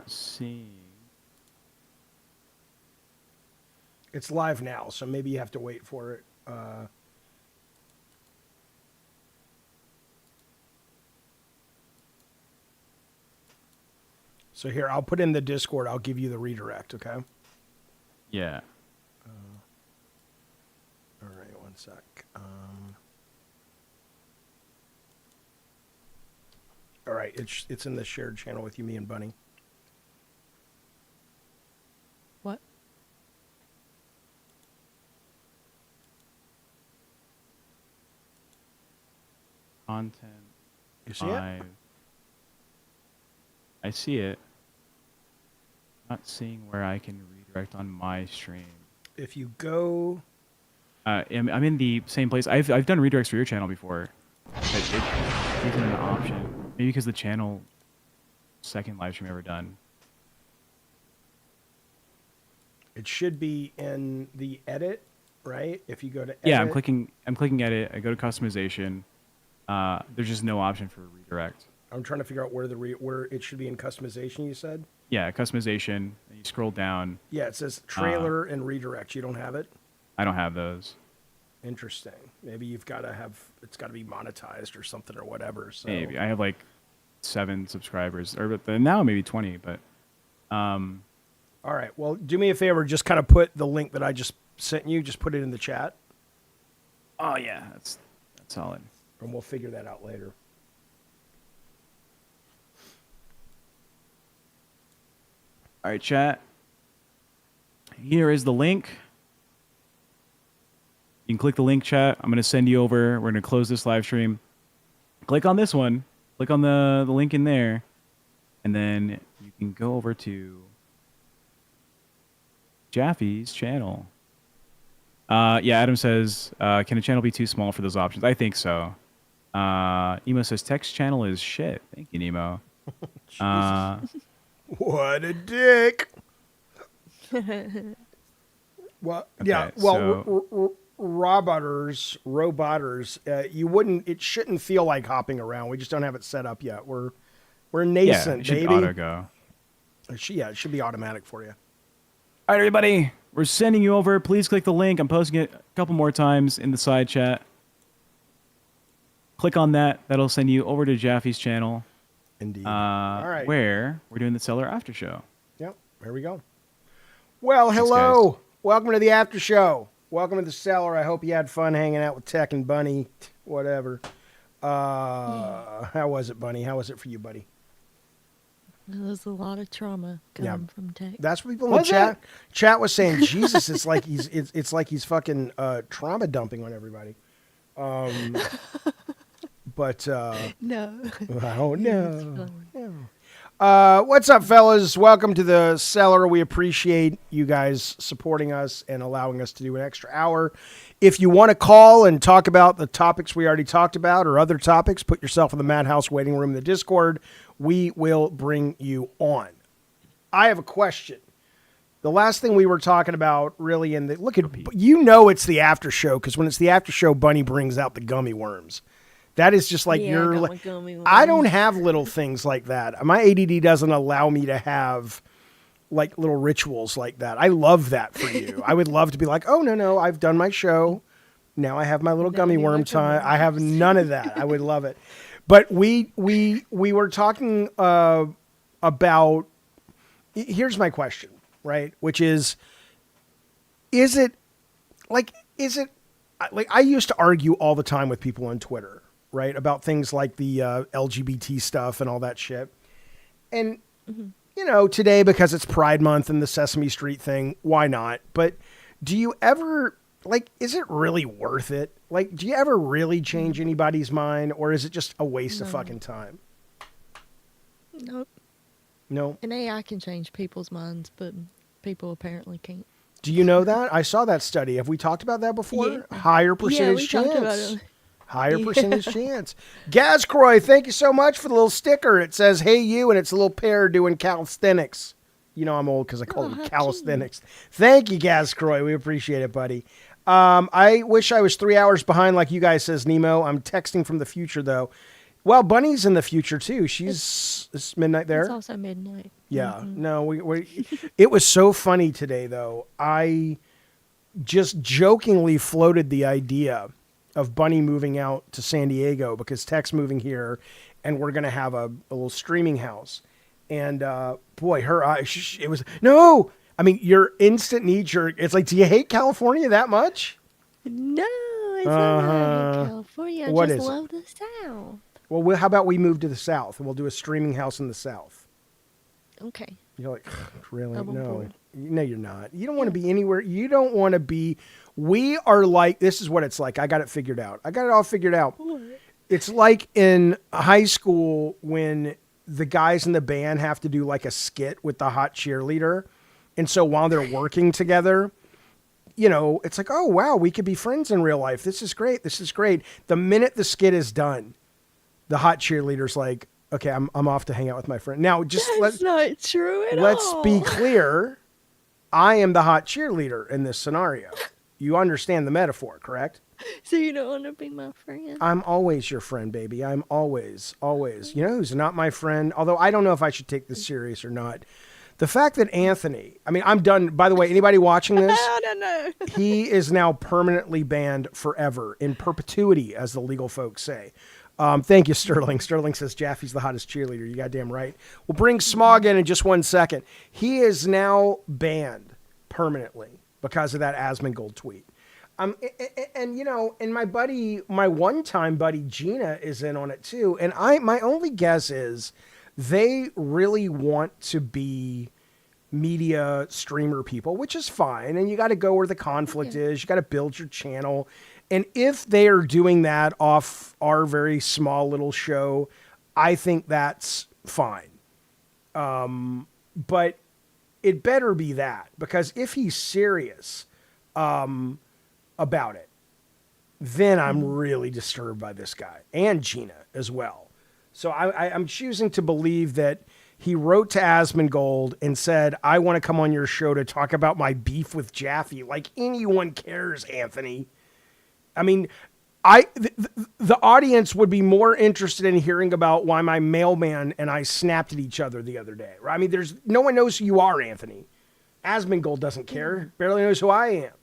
not seeing. It's live now, so maybe you have to wait for it. So here, I'll put in the Discord. I'll give you the redirect, okay? Yeah. All right, one sec. All right, it's in the shared channel with you, me, and Bunny. What? Content. You see it? I see it. Not seeing where I can redirect on my stream. If you go... I'm in the same place. I've done redirects for your channel before. But it isn't an option. Maybe because the channel second live stream ever done. It should be in the edit, right? If you go to edit. Yeah, I'm clicking edit. I go to customization. There's just no option for redirect. I'm trying to figure out where it should be in customization, you said? Yeah, customization. And you scroll down. Yeah, it says trailer and redirect. You don't have it? I don't have those. Interesting. Maybe you've got to have, it's got to be monetized or something or whatever. So. Maybe. I have like 7 subscribers, or now maybe 20, but. All right. Well, do me a favor. Just kind of put the link that I just sent you, just put it in the chat. Oh, yeah. That's solid. And we'll figure that out later. All right, chat. Here is the link. You can click the link, chat. I'm going to send you over. We're going to close this live stream. Click on this one. Click on the link in there. And then you can go over to Jaffe's channel. Yeah, Adam says, can a channel be too small for those options? I think so. Nemo says, text channel is shit. Thank you, Nemo. What a dick. Well, Okay, yeah. Well, so... roboters, it shouldn't feel like hopping around. We just don't have it set up yet. We're nascent, yeah, it should baby. auto go. It should be automatic for you. All right, everybody. We're sending you over. Please click the link. I'm posting it a couple more times in the side chat. Click on that. That'll send you over to Jaffe's channel. Indeed. All right. Where we're doing the Cellar after show. Yep. There we go. Well, hello. Welcome to the after show. Welcome to the Cellar. I hope you had fun hanging out with Tech and Bunny. Whatever. How was it, Bunny? How was it for you, buddy? There's a lot of trauma coming from Tech. That's what people in the chat was saying. Jesus, it's like he's fucking trauma dumping on everybody. But no. Oh no. What's up, fellas? Welcome to the Cellar. We appreciate you guys supporting us and allowing us to do an extra hour. If you want to call and talk about the topics we already talked about or other topics, put yourself in the Madhouse waiting room in the Discord. We will bring you on. I have a question. The last thing we were talking about really it's the after show, because when it's the after show, Bunny brings out the gummy worms. That is just like I don't have little things like that. My ADD doesn't allow me to have like little rituals like that. I love that for you. I would love to be like, oh no, I've done my show. Now I have my little gummy worm time. I have none of that. I would love it. But we were talking about, here's my question, right? Which is it like I used to argue all the time with people on Twitter, right? About things like the LGBT stuff and all that shit. And, today, because it's Pride Month and the Sesame Street thing, why not? But do you ever, is it really worth it? Do you ever really change anybody's mind, or is it just a waste of fucking time? Nope. No. An AI can change people's minds, but people apparently can't. Do you know that? I saw that study. Have we talked about that before? Yeah. Higher percentage chance. Talked about it. Higher percentage chance. Gazcroy, thank you so much for the little sticker. It says, hey, you, and it's a little pair doing calisthenics. You know I'm old because I call it calisthenics. Thank you, Gazcroy. We appreciate it, buddy. I wish I was 3 hours behind like you guys, says Nemo. I'm texting from the future, though. Well, Bunny's in the future too. It's midnight there. It's also midnight. Yeah. No, we it was so funny today though. I just jokingly floated the idea of Bunny moving out to San Diego because Tech's moving here and we're going to have a little streaming house. And boy, her eyes, it was, no, I mean, your instant knee jerk, it's like, do you hate California that much? No, it's not that I hate California. I What just is it? love the South. Well, how about we move to the South and we'll do a streaming house in the South? Okay. You're like, really? I'm on No. board. No, you're not. You don't want to be anywhere. You don't want to be. We are like, this is what it's like. I got it figured out. I got it all figured out. It's like in high school when the guys in the band have to do like a skit with the hot cheerleader. And so while they're working together, you know, it's like, oh, wow, we could be friends in real life. This is great. This is great. The minute the skit is done, the hot cheerleader's like, okay, I'm off to hang out with my friend. Now, just That's not true at let's all. be clear. I am the hot cheerleader in this scenario. You understand the metaphor, correct? So you don't want to be my friend? I'm always your friend, baby. I'm always. You know who's not my friend? Although I don't know if I should take this serious or not. The fact that Anthony, I mean, I'm done. By the way, anybody watching this, I don't know. he is now permanently banned forever, in perpetuity, as the legal folks say. Thank you, Sterling. Sterling says Jaffe's the hottest cheerleader. You goddamn right. We'll bring Smog in just 1 second. He is now banned permanently because of that Asmongold tweet. And you know, and my one-time buddy Gina is in on it too. And my only guess is they really want to be media streamer people, which is fine. And you got to go where the conflict is. You got to build your channel. And if they are doing that off our very small little show, I think that's fine. But it better be that, because if he's serious about it, then I'm really disturbed by this guy and Gina as well. So I'm choosing to believe that he wrote to Asmongold and said, I want to come on your show to talk about my beef with Jaffe. Like anyone cares, Anthony. I mean, the audience would be more interested in hearing about why my mailman and I snapped at each other the other day. Right? I mean, no one knows who you are, Anthony. Asmongold doesn't care. Barely knows who I am.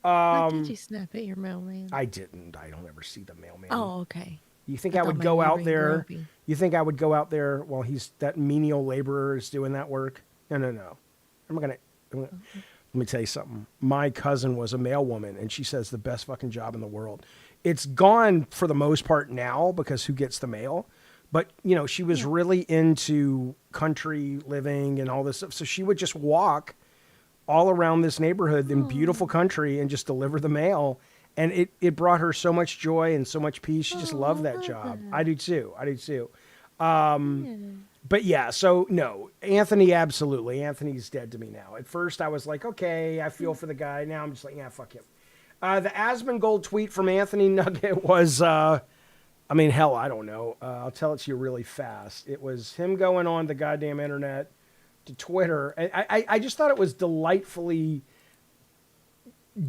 Why did you snap at your mailman? I didn't. I don't ever see the mailman. Oh, okay. You think I I thought would maybe go you were out being there? grumpy. You think I would go out there while that menial laborer is doing that work? No. Let me tell you something. My cousin was a mailwoman, and she says the best fucking job in the world. It's gone for the most part now because who gets the mail? But, you know, she was really into country living and all this stuff. So she would just walk all around this neighborhood in beautiful country and just deliver the mail. And it brought her so much joy and so much peace. She just loved that job. I do too. But yeah, so no, Anthony, absolutely. Anthony's dead to me now. At first I was like, okay, I feel for the guy. Now I'm just like, yeah, fuck him. The Asmongold tweet from Anthony Nugget was, I mean, hell, I don't know. I'll tell it to you really fast. It was him going on the goddamn internet to Twitter. I just thought it was delightfully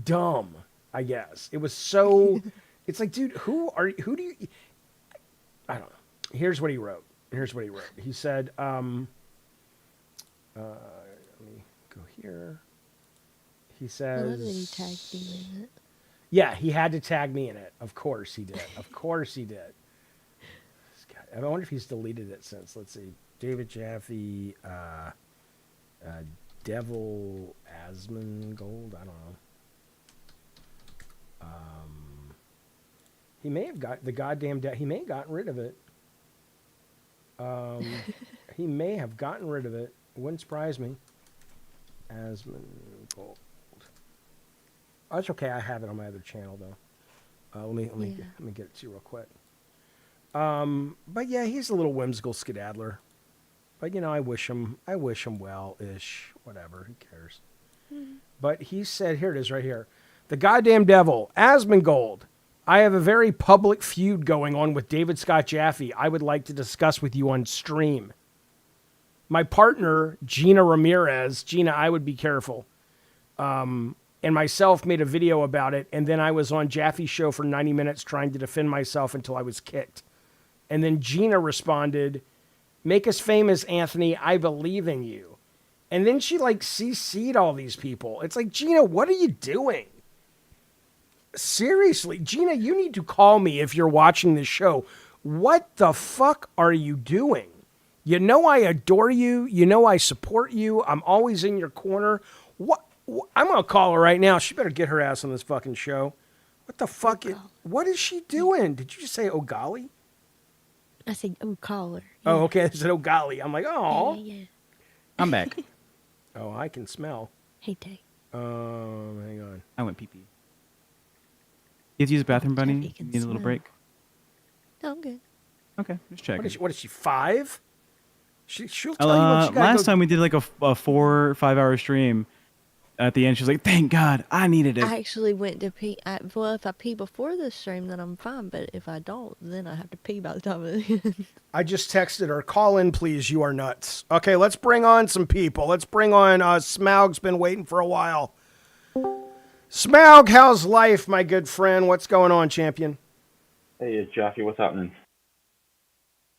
dumb, I guess. It was so, it's like, dude, who do you, I don't know. Here's what he wrote. He said, let me go here. He says, I love that he tagged you in it. yeah, he had to tag me in it. Of course he did. I wonder if he's deleted it since. Let's see. David Jaffe, Devil Asmongold. I don't know. He may have got the goddamn. He may have gotten rid of it. He may have gotten rid of it. It wouldn't surprise me. Asmongold. Oh, it's okay. I have it on my other channel though. Let me get it to you real quick. But yeah, he's a little whimsical skedaddler. But you know, I wish him well-ish. Whatever, who cares? But he said, here it is, right here. The goddamn devil, Asmongold. I have a very public feud going on with David Scott Jaffe. I would like to discuss with you on stream. My partner, Gina Ramirez. Gina, I would be careful. And myself made a video about it, and then I was on Jaffe's show for 90 minutes trying to defend myself until I was kicked. And then Gina responded, "Make us famous, Anthony. I believe in you." And then she like CC'd all these people. It's like, Gina, what are you doing? Seriously, Gina, you need to call me if you're watching this show. What the fuck are you doing? You know I adore you. You know I support you. I'm always in your corner. What? I'm going to call her right now. She better get her ass on this fucking show. What the fuck? What is she doing? Did you just say, oh, golly? I said, oh, call her. Oh, okay. I said, oh, golly. I'm like, oh. Yeah. I'm back. Oh, I can smell. Hey, Tay. Hang on. I went pee-pee. You have to use the bathroom, Jaffe Bunny? can You need a little smell. break? No, I'm good. Okay, just checking. What is she 5? She'll tell you what you got. Last time we did like a 4 or 5 hour stream. At the end, she was like, "Thank God, I needed it." I actually went to pee. Well, if I pee before the stream, then I'm fine. But if I don't, then I have to pee by the time of the end. I just texted her, call in, please. You are nuts. Okay, let's bring on some people. Let's bring on Smaug's been waiting for a while. Smaug, how's life, my good friend? What's going on, champion? Hey, Jaffe, what's happening?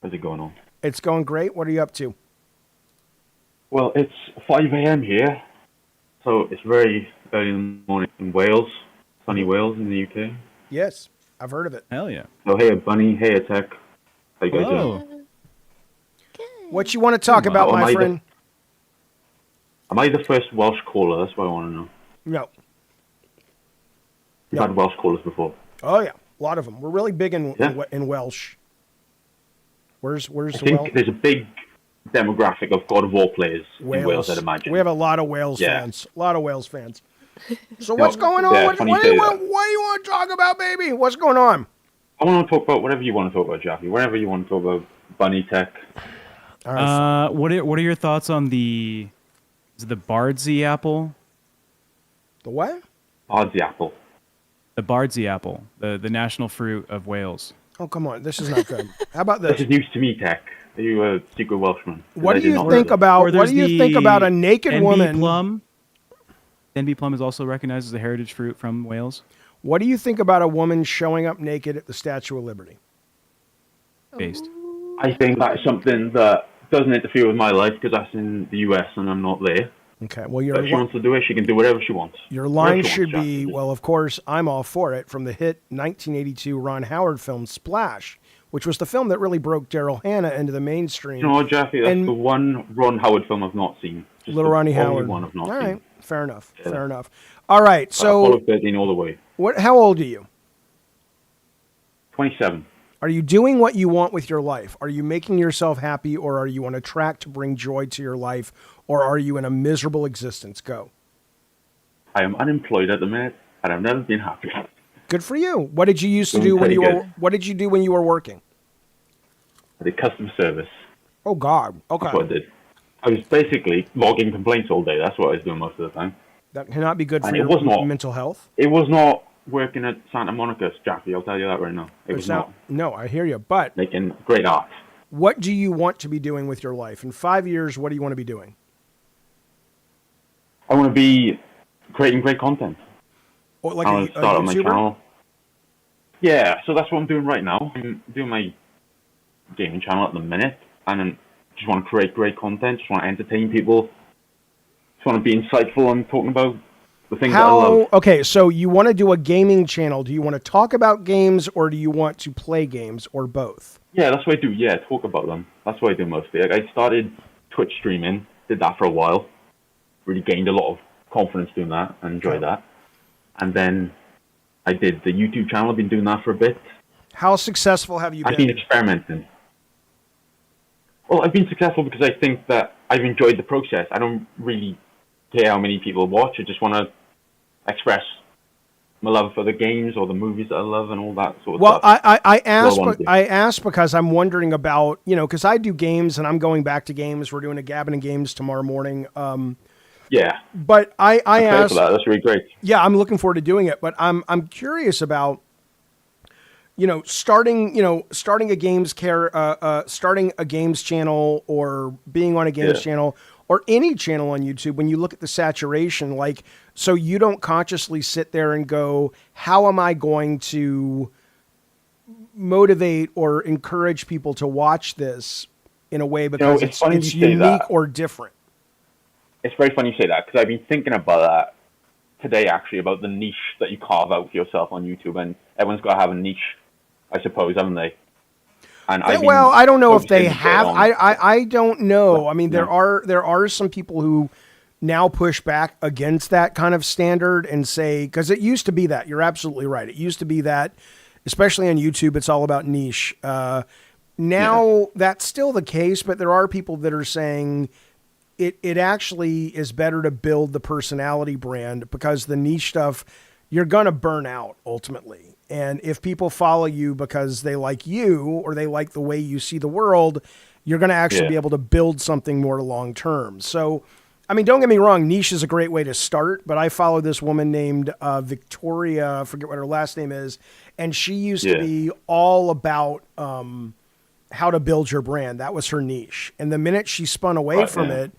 How's it going on? It's going great. What are you up to? Well, it's 5 a.m. here, so it's very early in the morning in Wales, sunny Wales in the UK. Yes, I've heard of it. Hell yeah. So, hey, Bunny, hey, Tech. How you guys Hello. doing? What you want to talk about, Oh, my friend? Am I the first Welsh caller? That's what I want to know. No. You've No. had Welsh callers before. Oh, yeah. A lot of them. We're really big in Yeah. in Welsh. Where's I the think Welsh? there's a big demographic of God of War players in Wales, I'd imagine. We have a lot of Wales Yeah. fans. A lot of Wales fans. So what's going on? Yeah, What do funny you you say want? that. What do you want to talk about, baby? What's going on? I want to talk about whatever you want to talk about, Jaffe. Whatever you want to talk about, Bunny, Tech. All right. What are your thoughts on the Bardsey apple? The what? Odds the apple. The Bardsey apple, the national fruit of Wales. Oh, come on. This is not good. How about This this? is news to me, Tech. Are you a secret Welshman? 'Cause What I do did you not know think this. about? Or What there's do you think the about a naked Denbigh woman? plum. Denbigh plum is also recognized as a heritage fruit from Wales. What do you think about a woman showing up naked at the Statue of Liberty? Based. I think that's something that doesn't interfere with my life because that's in the US and I'm not there. Okay. Well, But if she wants to do it, she can do whatever she wants. your Whatever line she should wants, be, Jaffe. well, of course, I'm all for it, from the hit 1982 Ron Howard film Splash, which was the film that really broke Daryl Hannah into the mainstream. You know what, Jaffe? That's And- the one Ron Howard film I've not seen. Just Little the Ronnie only Howard. one I've not All seen. right. Fair enough. Yeah. Fair enough. All right. So, Apollo 13 all the way. how old are you? 27. Are you doing what you want with your life? Are you making yourself happy, or are you on a track to bring joy to your life, or are you in a miserable existence? Go. I am unemployed at the minute and I've never been happy. Good for you. What did you used to Doing do when pretty you were? good. What did you do when you were working? I did customer service. Oh God. That's what I Okay. did. I was basically logging complaints all day. That's what I was doing most of the time. That cannot be good for And your it was not. mental health. It was not working at Santa Monica, Jaffe. I'll tell you that right now. It was It's not No, I hear you. But making great art. what do you want to be doing with your life in 5 years? What do you want to be doing? I want to be creating great content. Or like I want to start on my YouTuber? channel. Yeah, so that's what I'm doing right now. I'm doing my gaming channel at the minute, and I just want to create great content. Just want to entertain people. Just want to be insightful and talking about the things that I love. Okay, so you want to do a gaming channel. Do you want to talk about games, or do you want to play games, or both? Yeah, that's what I do. Yeah, talk about them. That's what I do mostly. Like, I started Twitch streaming, did that for a while. Really gained a lot of confidence doing that and enjoyed that. And then I did the YouTube channel. I've been doing that for a bit. How successful have you I've been? been experimenting. Well, I've been successful because I think that I've enjoyed the process. I don't really care how many people watch. I just want to express my love for the games or the movies that I love and all that sort of Well, stuff. I asked because I'm wondering about, because I do games and I'm going back to games. We're doing a Gabbing of Games tomorrow morning. Yeah, But I I'm excited asked, for that. That's really great. yeah, I'm looking forward to doing it. But I'm curious about, starting a games starting a games channel, or being on a games Yeah. channel, or any channel on YouTube. When you look at the saturation, like, so you don't consciously sit there and go, how am I going to motivate or encourage people to watch this in a way because it's funny it's you say unique that. or different? It's very funny you say that because I've been thinking about that today, actually, about the niche that you carve out for yourself on YouTube, and everyone's got to have a niche, I suppose, haven't they? And Well, I don't know if they focusing a bit have. on- I don't know. I mean, Yeah. there are some people who now push back against that kind of standard and say, because it used to be that. You're absolutely right. It used to be that, especially on YouTube, it's all about niche. Now that's still the case, but there are people that are saying it actually is better to build the personality brand because the niche stuff, you're going to burn out ultimately. And if people follow you because they like you or they like the way you see the world, you're going to actually be able to build something more long term. So, I mean, don't get me wrong, niche is a great way to start, but I follow this woman named Victoria, I forget what her last name is, and she used to be all about how to build your brand. That was her niche. And the minute she spun away from it,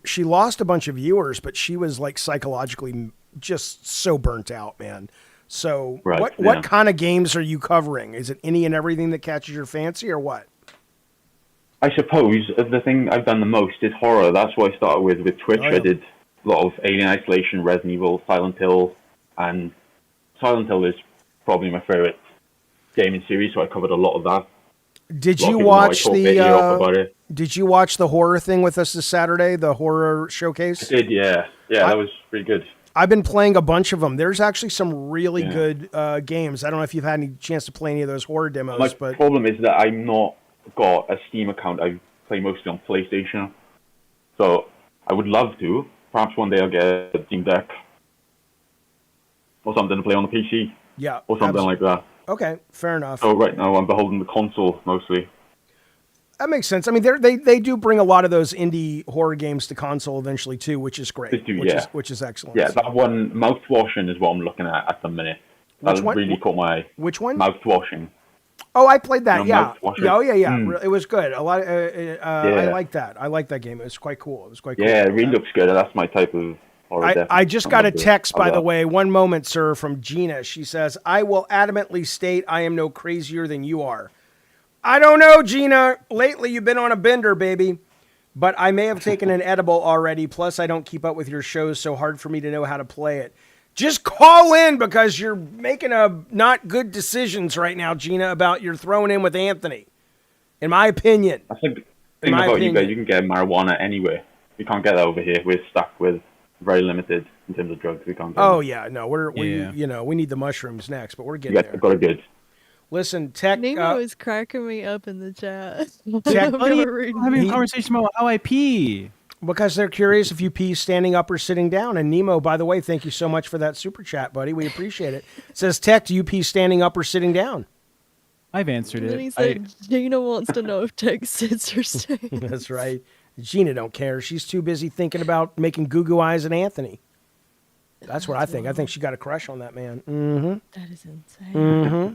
she lost a bunch of viewers, but she was like psychologically just so burnt out, man. So what kind of games are you covering? Is it any and everything that catches your fancy or what? I suppose the thing I've done the most is horror. That's what I started with Twitch. I did a lot of Alien Isolation, Resident Evil, Silent Hill, and Silent Hill is probably my favorite gaming series, so I covered a lot of that. Did you watch Did you watch the horror thing with us this Saturday, the horror showcase? I did, yeah. That was pretty good. I've been playing a bunch of them. There's actually some really good games. I don't know if you've had any chance to play any of those horror demos. My problem is that I'm not got a Steam account. I play mostly on PlayStation. So I would love to. Perhaps one day I'll get a Steam Deck or something to play on the PC. Yeah. Or something like that. Okay, fair enough. So right now I'm beholden to the console mostly. That makes sense. I mean, they do bring a lot of those indie horror games to console eventually too, which is great. They do, which is excellent. Yeah, that one, Mouthwashing, is what I'm looking at the minute. That really caught my eye. Which one? Mouthwashing. Oh, I played that. Mouthwashing. It was good. A lot. I like that. I like that game. It was quite cool. It was quite cool. Yeah, it really looks good. That's my type of horror. I just got a text, by the way. One moment, sir, from Gina. She says, "I will adamantly state I am no crazier than you are." I don't know, Gina. Lately, you've been on a bender, baby. But I may have taken an edible already. Plus, I don't keep up with your shows, so hard for me to know how to play it. Just call in because you're making not good decisions right now, Gina, about you're throwing in with Anthony. In my opinion. I think you guys, you can get marijuana anywhere. We can't get that over here. We're stuck with very limited in terms of drugs. We can't get we need the mushrooms next, but we're getting there. Got it good. Listen, Tech. Nemo is cracking me up in the chat. Tech, having a conversation about how I pee. Because they're curious if you pee standing up or sitting down. And Nemo, by the way, thank you so much for that super chat, buddy. We appreciate it. It says, Tech, do you pee standing up or sitting down? I've answered it. Then he said, Gina wants to know if Tech sits or stands. That's right. Gina don't care. She's too busy thinking about making goo-goo eyes at Anthony. That's what I think. I think she got a crush on that man. Mm-hmm. That is insane. Mm-hmm.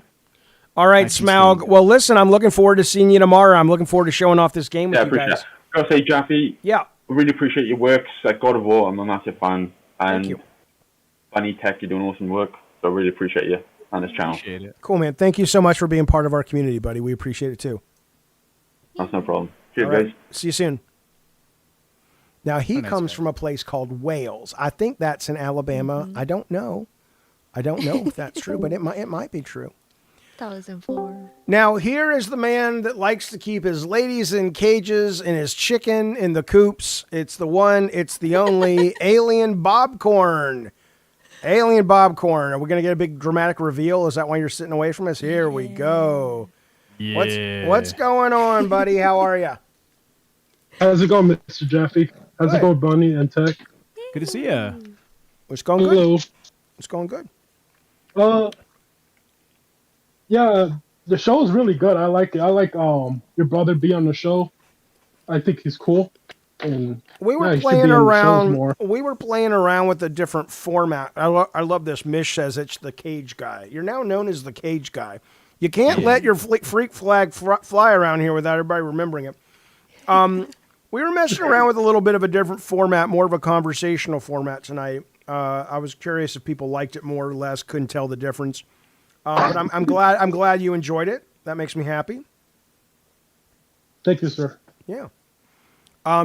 All right, Smaug. Well, listen, I'm looking forward to seeing you tomorrow. I'm looking forward to showing off this game with you guys. I gotta say, Jaffe. Yeah. I really appreciate your works. Like God of War, I'm a massive fan. And Thank you. Funny Tech, you're doing awesome work. So I really appreciate you on this channel. Appreciate it. Cool, man. Thank you so much for being part of our community, buddy. We appreciate it too. That's no problem. Cheers, right. guys. See you soon. Now, he comes from a place called Wales. I think that's in Alabama. I don't know. If that's true, but it might be true. That was in Florida. Now, here is the man that likes to keep his ladies in cages and his chicken in the coops. It's the one, it's the only Alien Bobcorn. Alien Bobcorn. Are we going to get a big dramatic reveal? Is that why you're sitting away from us? Here we go. Yeah. What's going on, buddy? How are you? How's it going, Mr. Jaffe? How's it going, Bunny and Tech? Good to see ya. It's going Hello. good. It's going good. Yeah, the show is really good. I like it. I like your brother be on the show. I think he's cool. And we were playing around. We were playing around with a different format. I love this. Mish says it's the cage guy. You're now known as the cage guy. You can't let your freak flag fly around here without everybody remembering it. We were messing around with a little bit of a different format, more of a conversational format tonight. I was curious if people liked it more or less. Couldn't tell the difference. But I'm glad you enjoyed it. That makes me happy. Thank you, sir. Yeah.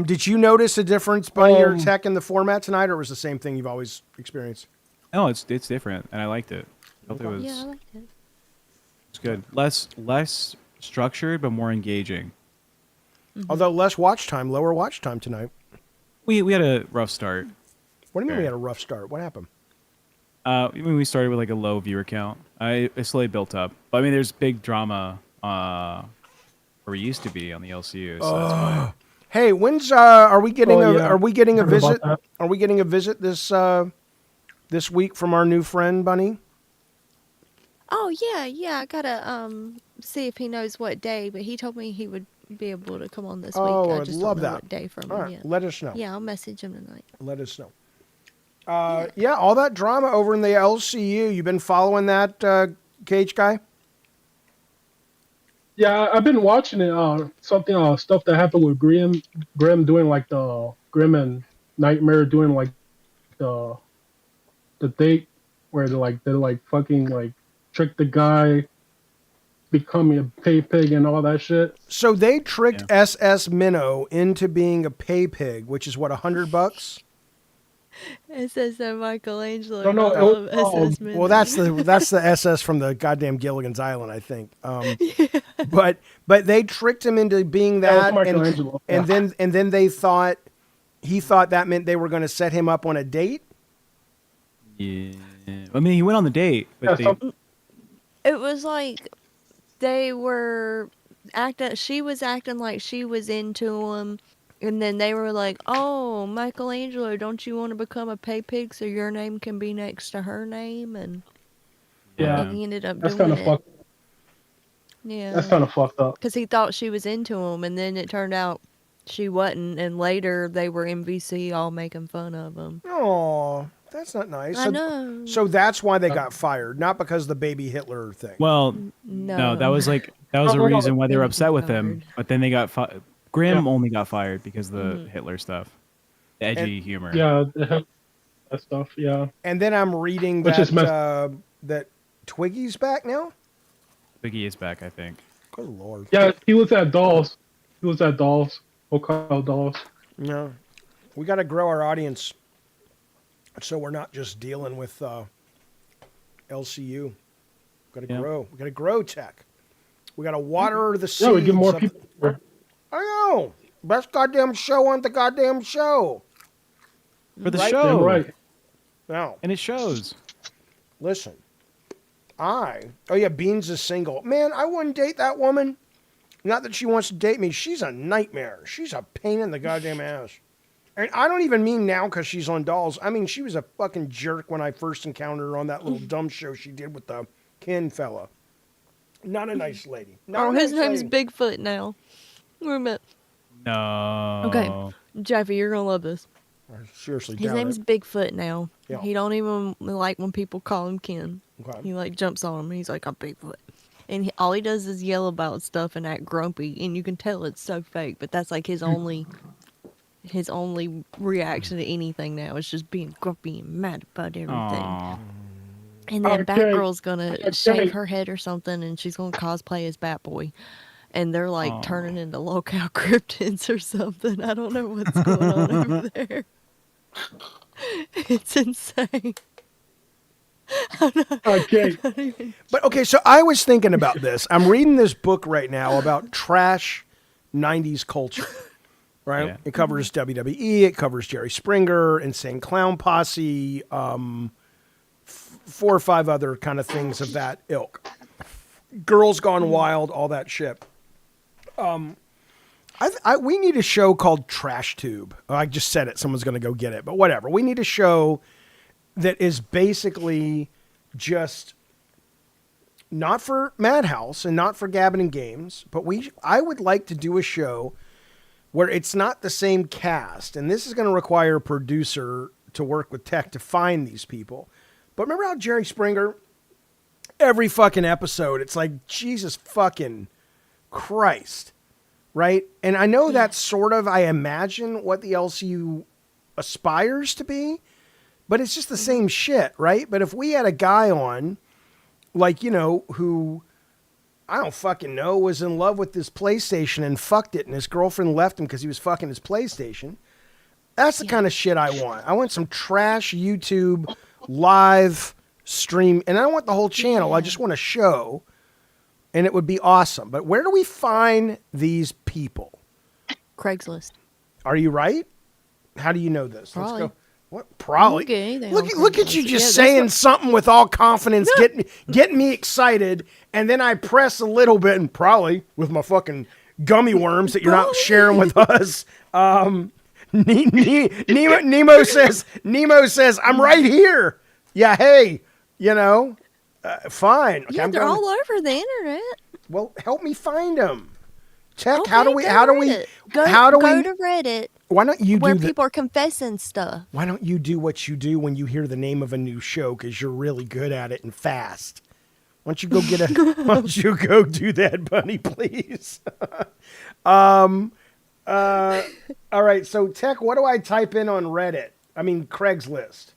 Did you notice a difference by your tech in the format tonight, or was it the same thing you've always experienced? No, it's different, and I liked it. I felt it was Yeah, I liked it. it's good. Less structured, but more engaging. Although less watch time, lower watch time tonight. We had a rough start. What do you mean Fair. we had a rough start? What happened? When we started with like a low viewer count, it slowly built up. But I mean, there's big drama where we used to be on the LCU. So that's why. Hey, when's are we getting Oh, a yeah. are we getting a Heard about visit? that. Are we getting a visit this week from our new friend Bunny? Oh yeah. I gotta see if he knows what day, but he told me he would be able to come on this week. Oh, I I'd just love don't know that. what day from All him right, yet. let us know. Yeah, I'll message him tonight. Let us know. Yeah, all that drama over in the LCU. You been following that, Cage guy? Yeah, I've been watching it. Stuff that happened with Grim doing like the Grim and Nightmare doing like the date where they're fucking like trick the guy, becoming a pay pig and all that shit. So they tricked SS Minnow into being a pay pig, which is what, $100? It says that Michelangelo. No, no, and it all was- of SS Well, that's the SS from the goddamn Gilligan's Island, I think. But they tricked him into being That that, was Michelangelo. and then he thought that meant they were going to set him up on a date. Yeah. I mean, he went on the date, Yeah, but It was like they were acting. She was acting like she was into him, and then they were like, "Oh, Michelangelo, don't you want to become a pay pig so your name can be next to her name?" And Yeah, he ended up that's doing kind of it. fucked. Yeah, That's kind of fucked up. because he thought she was into him, and then it turned out she wasn't. And later they were MVC all making fun of him. Oh, that's not nice. I know. So that's why they got fired, not because of the baby Hitler thing. well, No, no, that was the no, reason why they were They upset with got him. fired. But then they got Grim Yeah. only got fired because of the Hitler stuff, the edgy humor. Yeah, that stuff. Yeah, And then I'm reading Which is that that Twiggy's back now. Biggie is back, I think. Good lord. yeah. He was at Dolls. Hokkaido Dolls. No, we got to grow our audience, so we're not just dealing with LCU. Got to Yeah. grow. We got to grow tech. We got to water the seeds. Yeah, we get more of- people. I know. Best goddamn show on the goddamn show. For the Right? show, Damn right. Now, and it shows. listen. Oh yeah, Beans is single. Man, I wouldn't date that woman. Not that she wants to date me. She's a nightmare. She's a pain in the goddamn ass. And I don't even mean now because she's on Dolls. I mean, she was a fucking jerk when I first encountered her on that little dumb show she did with the Ken fella. Not a nice lady. Not Oh, a his nice name's lady. Bigfoot now. Wait a minute. No. Okay. Jaffe, you're gonna love this. I seriously His doubt name's it. Bigfoot now. Yeah. He don't even like when people call him Ken. Okay. He like jumps on him. He's like, I'm Bigfoot. And all he does is yell about stuff and act grumpy, and you can tell it's so fake. But that's like his only reaction to anything now. Is just being grumpy and mad about everything. Aw. And then Okay. Batgirl's gonna Okay. shave her head or something, and she's gonna cosplay as Batboy. And they're like Aw. turning into locale cryptids or something. I don't know what's going on over there. It's insane. Okay. But okay, so I was thinking about this. I'm reading this book right now about trash 90s culture. Right? Yeah. It covers WWE, it covers Jerry Springer, Insane Clown Posse, 4 or 5 other kind of things of that ilk. Girls Gone Wild, all that shit. We need a show called TrashTube. Oh, I just said it. Someone's going to go get it, but whatever. We need a show that is basically just not for Madhouse and not for Gabbin' and Games, but I would like to do a show where it's not the same cast, and this is going to require a producer to work with tech to find these people. But remember how Jerry Springer, every fucking episode, it's like, Jesus fucking Christ, right? And I know that's sort of, I imagine, what the LCU aspires to be, but it's just the same shit, right? But if we had a guy on, like, who I don't fucking know, was in love with this PlayStation and fucked it, and his girlfriend left him because he was fucking his PlayStation. That's the kind of shit I want. I want some trash YouTube live stream, and I don't want the whole channel. I just want a show, and it would be awesome. But where do we find these people? Craigslist. Are you right? How do you know this? Probably. Let's go. What? Probably. Look at you Craigslist. just Yeah, saying something with all confidence, getting me excited, and then I press a little bit, and probably with my fucking gummy worms that you're not sharing with us. Nemo says, I'm right here. Yeah, hey, fine. Okay, Yeah, they're all over the internet. Well, help me find them. Tech, Okay, how do we go to Reddit. Why don't you where do people are confessing stuff? Why don't you do what you do when you hear the name of a new show? Because you're really good at it and fast. Why don't you go why don't you go do that, Bunny, please? All right. So, Tech, what do I type in on Reddit? I mean, Craigslist.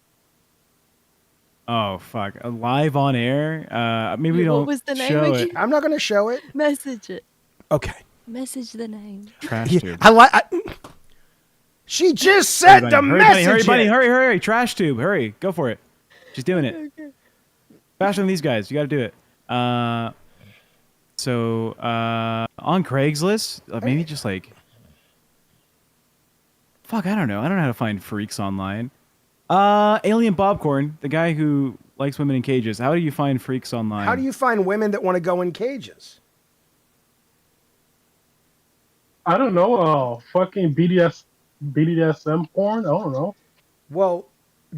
Oh fuck! Live on air. Maybe we don't What was the name show again? it. I'm not going to show it. Message it. Okay. Message the name. TrashTube. She just said the message. Hurry, Bunny! Hurry! TrashTube! Hurry! Go for it. She's doing it. Okay. Faster than these guys. You got to do it. So on Craigslist, maybe just like. Fuck! I don't know. I don't know how to find freaks online. Alien Bobcorn, the guy who likes women in cages. How do you find freaks online? How do you find women that want to go in cages? I don't know. Fucking BDSM porn. I don't know. Well,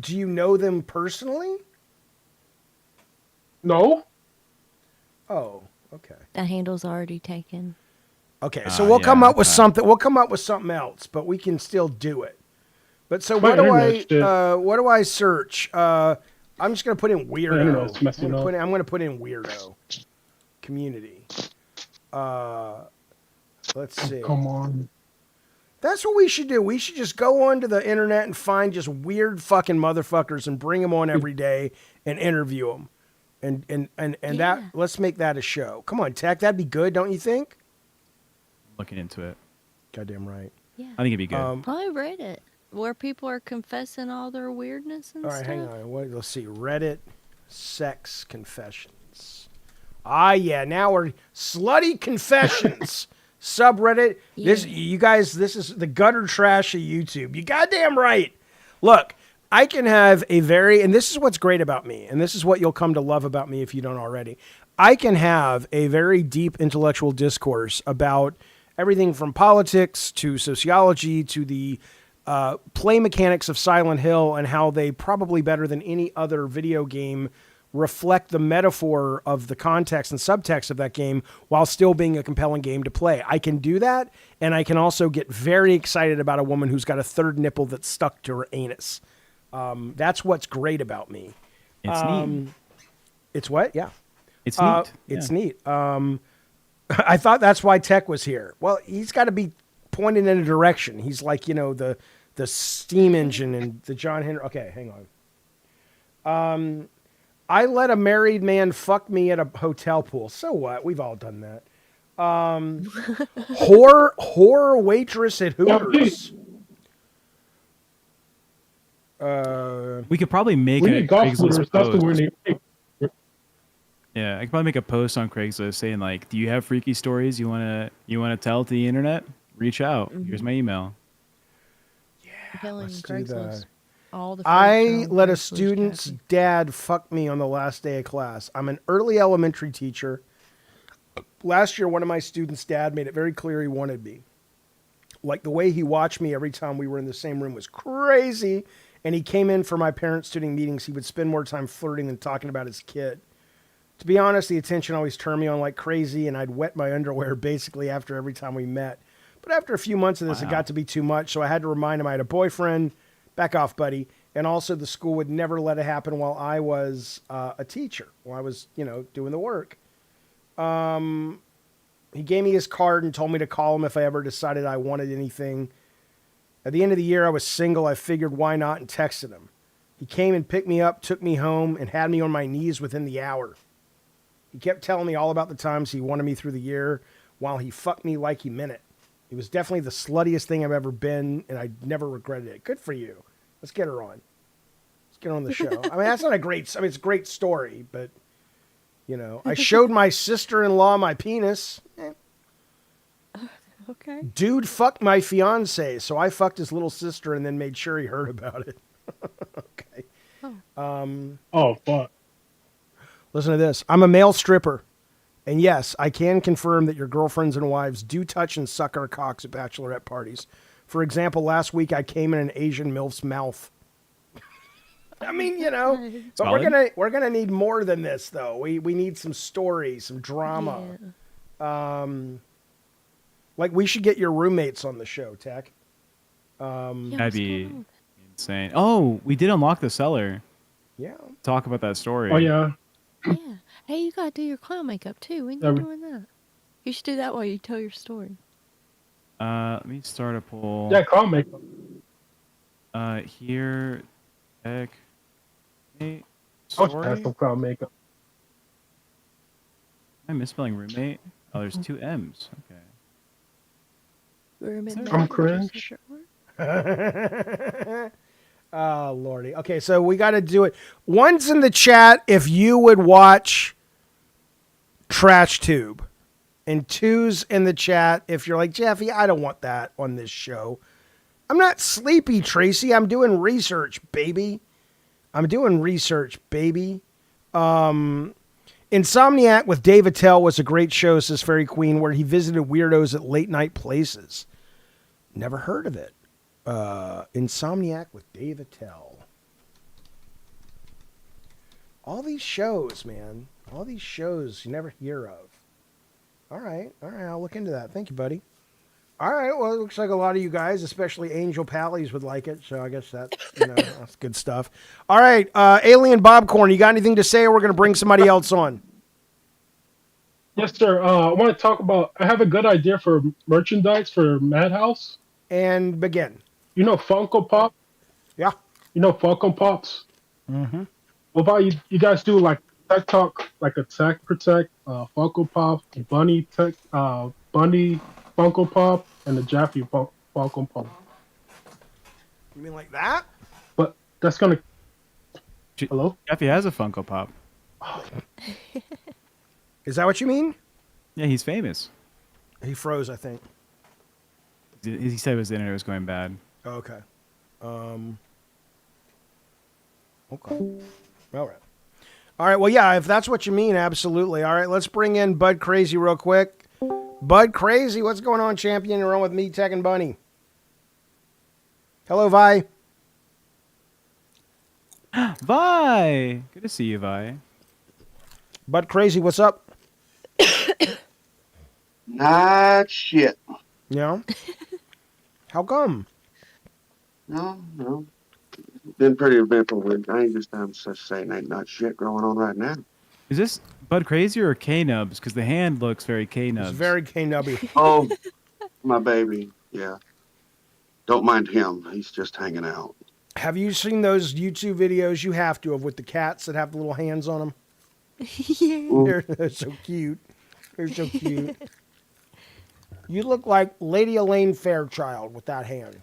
do you know them personally? No. Oh, okay. That handle's already taken. Okay, so we'll come up with something. We'll come up with something else, but we can still do it. But so what do I search? I'm just gonna put in weirdo. I'm gonna put in weirdo community. Let's see. Come on. That's what we should do. We should just go onto the internet and find just weird fucking motherfuckers and bring them on every day and interview them. And that, let's make that a show. Come on, Tech, that'd be good, don't you think? Looking into it. Goddamn right. Yeah. I think it'd be good. Probably Reddit, where people are confessing all their weirdness and stuff. All right, hang on. Let's see. Reddit sex confessions. Yeah. Now we're slutty confessions. Subreddit. Yeah. This is the gutter trash of YouTube. You goddamn right. Look, I can have and this is what's great about me, and this is what you'll come to love about me if you don't already. I can have a very deep intellectual discourse about everything from politics to sociology to the play mechanics of Silent Hill and how they probably better than any other video game reflect the metaphor of the context and subtext of that game while still being a compelling game to play. I can do that, and I can also get very excited about a woman who's got a third nipple that's stuck to her anus. That's what's great about me. It's neat. It's what? Yeah. It's neat. It's neat. I thought that's why Tech was here. Well, he's got to be pointed in a direction. He's like, the steam engine and the John Henry. Okay, hang on. I let a married man fuck me at a hotel pool. So what? We've all done that. Whore waitress at Hooters. We could probably make we a need golf Craigslist post. Yeah, I could probably make a post on Craigslist saying like, "Do you have freaky stories you wanna tell to the internet? Reach out. Here's my email." Yeah, let's do that. All the I let a student's dad fuck me on the last day of class. I'm an early elementary teacher. Last year, one of my students' dad made it very clear he wanted me. Like the way he watched me every time we were in the same room was crazy. And he came in for my parent-student meetings. He would spend more time flirting than talking about his kid. To be honest, the attention always turned me on like crazy, and I'd wet my underwear basically after every time we met. But after a few months of this, It got to be too much, so I had to remind him I had a boyfriend. Back off, buddy. And also the school would never let it happen while I was a teacher, while I was, doing the work. He gave me his card and told me to call him if I ever decided I wanted anything. At the end of the year, I was single. I figured why not and texted him. He came and picked me up, took me home, and had me on my knees within the hour. He kept telling me all about the times he wanted me through the year while he fucked me like he meant it. It was definitely the sluttiest thing I've ever been, and I never regretted it. Good for you. Let's get her on. Let's get her on the show. I mean, that's not a great... I mean, it's a great story, but, you know. I showed my sister-in-law my penis. Okay. Dude fucked my fiance, so I fucked his little sister and then made sure he heard about it. Okay. Oh fuck. Listen to this. I'm a male stripper. And yes, I can confirm that your girlfriends and wives do touch and suck our cocks at bachelorette parties. For example, last week I came in an Asian MILF's mouth. I mean, you know, but we're gonna need more than this though. We need some story, some drama. Yeah. Like we should get your roommates on the show, Tech. Yeah, That'd what's be going on? insane. Oh, we did unlock the cellar. Yeah. Talk about that story. Oh yeah. Yeah. Hey, you gotta do your clown makeup too. When Yeah, you we- doing that? You should do that while you tell your story. Let me start a poll. Yeah, call makeup. Here, Tech. Hey, I'll story. have some clown makeup. Am I misspelling roommate? Oh, there's two M's. Okay. I'm cringe. Oh, Lordy. Okay, so we got to do it. One's in the chat if you would watch TrashTube. And two's in the chat if you're like, Jaffe, I don't want that on this show. I'm not sleepy, Tracy. I'm doing research, baby. Insomniac with Dave Attell was a great show, says Fairy Queen, where he visited weirdos at late night places. Never heard of it. Insomniac with Dave Attell. All these shows, man. All these shows you never hear of. All right. I'll look into that. Thank you, buddy. All right. Well, it looks like a lot of you guys, especially Angel Pallies, would like it. So I guess that, that's good stuff. All right. Alien Bobcorn, you got anything to say, or we're going to bring somebody else on? Yes, sir. I want to talk about. I have a good idea for merchandise for Madhouse. And begin. You know Funko Pop? Yeah. You know Funko Pops? Mm-hmm. What about you guys do like Tech Talk, like Attack Protect, Funko Pop, Bunny Funko Pop, and the Jaffe Funko Pop. You mean like that? But that's gonna. Hello? Jaffe has a Funko Pop. Is that what you mean? Yeah, he's famous. He froze, I think. He said his internet was going bad. Okay. Okay. All right. All right. Well, yeah, if that's what you mean, absolutely. All right. Let's bring in Bud Crazy real quick. Bud Crazy, what's going on, champion? You're on with me, Tech and Bunny. Hello, Vi. Vi! Good to see you, Vi. Bud Crazy, what's up? Not shit. Yeah. How come? No. Been pretty eventful week. I ain't just saying ain't not shit going on right now. Is this Bud Crazy or K-Nubs? Because the hand looks very K-Nubs. It's very K-Nubby. Oh, my baby. Yeah. Don't mind him. He's just hanging out. Have you seen those YouTube videos? You have to have with the cats that have the little hands on them. Yeah. They're so cute. They're so cute. You look like Lady Elaine Fairchild with that hand.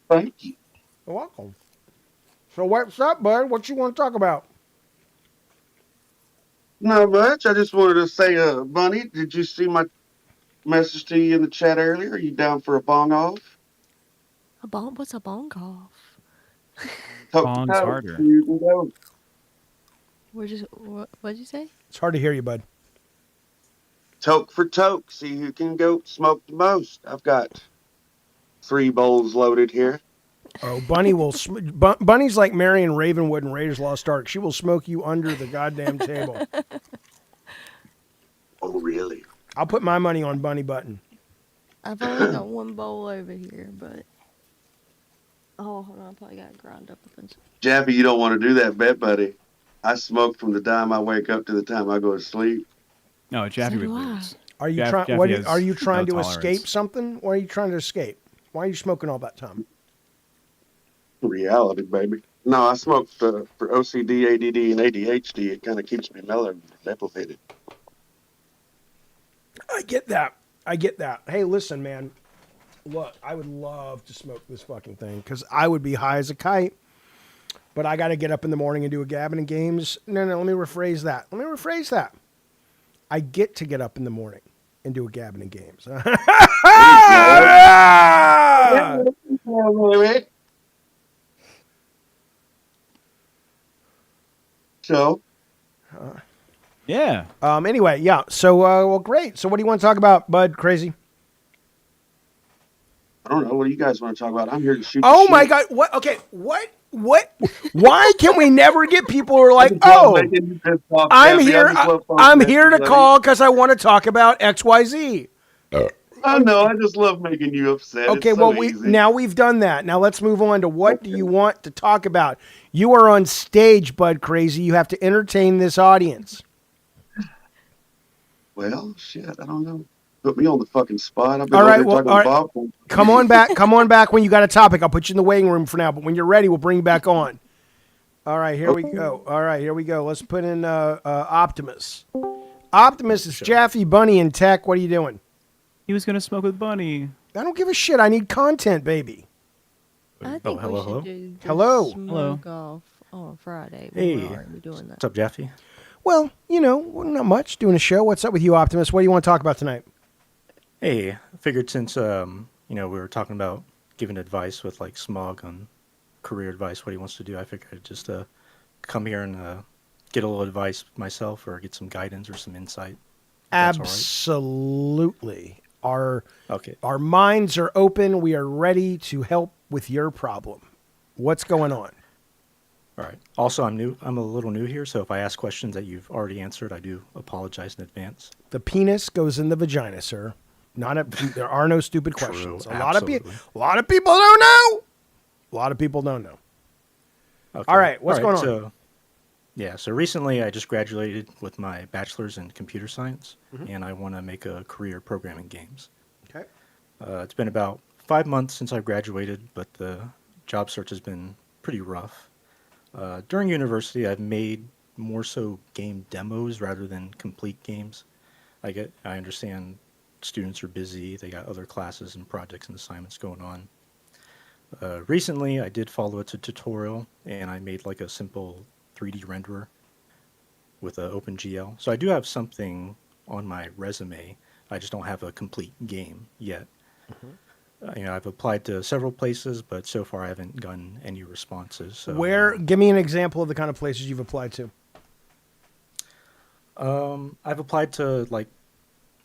Thank you. You're welcome. So what's up, bud? What you want to talk about? Not much. I just wanted to say, Bunny, did you see my message to you in the chat earlier? Are you down for a bong off? A bong? What's a bong off? Bong's harder. You can go. What'd you say? It's hard to hear you, bud. Toke for toke. See who can go smoke the most. I've got 3 bowls loaded here. Oh, Bunny will. Bunny's like Marion Ravenwood in Raiders Lost Ark. She will smoke you under the goddamn table. Oh, really? I'll put my money on Bunny Button. I've only got one bowl over here, but hold on, I probably got to grind up a bunch. Jaffe, you don't want to do that bet, buddy. I smoke from the time I wake up to the time I go to sleep. No, Jaffe So would do I. lose. Are you Jaffe trying? What has are you trying no to tolerance. escape something? Why are you trying to escape? Why are you smoking all that time? Reality, baby. No, I smoke for OCD, ADD, and ADHD. It kind of keeps me mellow and level-headed. I get that. Hey, listen, man. Look, I would love to smoke this fucking thing because I would be high as a kite. But I got to get up in the morning and do a gabbing and games. No, let me rephrase that. I get to get up in the morning and do a gabbing and games. So, Yeah. Anyway, yeah. So, well, great. So, what do you want to talk about, Bud? Crazy. I don't know. What do you guys want to talk about? I'm here to shoot. Oh my God! What? Okay. What? Why can we never get people who are like, oh, I'm here. I'm here to call because I want to talk about X, Y, Z. I know. I just love making you upset. Okay, it's so well, easy. now we've done that. Now let's move on to what do you want to talk about? You are on stage, Bud Crazy. You have to entertain this audience. Well, shit, I don't know. Put me on the fucking spot. I've been All right, over well, talking all right. to Bob. Come on back. Come on back when you got a topic. I'll put you in the waiting room for now, but when you're ready, we'll bring you back on. All right, here we go. Let's put in Optimus. Optimus is Jaffe, Bunny, and Tech. What are you doing? He was gonna smoke with Bunny. I don't give a shit. I need content, baby. I think we hello. should do the Hello. smoke off on Friday. Hey. We're already doing that. What's up, Jaffe? Well, not much. Doing a show. What's up with you, Optimus? What do you want to talk about tonight? Hey, I figured since we were talking about giving advice with like Smog on career advice, what he wants to do, I figured I'd just come here and get a little advice myself or get some guidance or some insight. Absolutely. Our minds are open. We are ready to help with your problem. What's going on? All right. Also, I'm new. I'm a little new here, so if I ask questions that you've already answered, I do apologize in advance. The penis goes in the vagina, sir. There are no stupid questions. A lot of people don't know. Okay. All right, what's going on? So recently I just graduated with my bachelor's in computer science, and I want to make a career programming games. Okay. It's been about 5 months since I graduated, but the job search has been pretty rough. During university, I've made more so game demos rather than complete games. I understand students are busy, they got other classes and projects and assignments going on. Recently, I did follow a tutorial, and I made like a simple 3D renderer with OpenGL. So I do have something on my resume. I just don't have a complete game yet. I've applied to several places, but so far I haven't gotten any responses. So, Give me an example of the kind of places you've applied to. I've applied to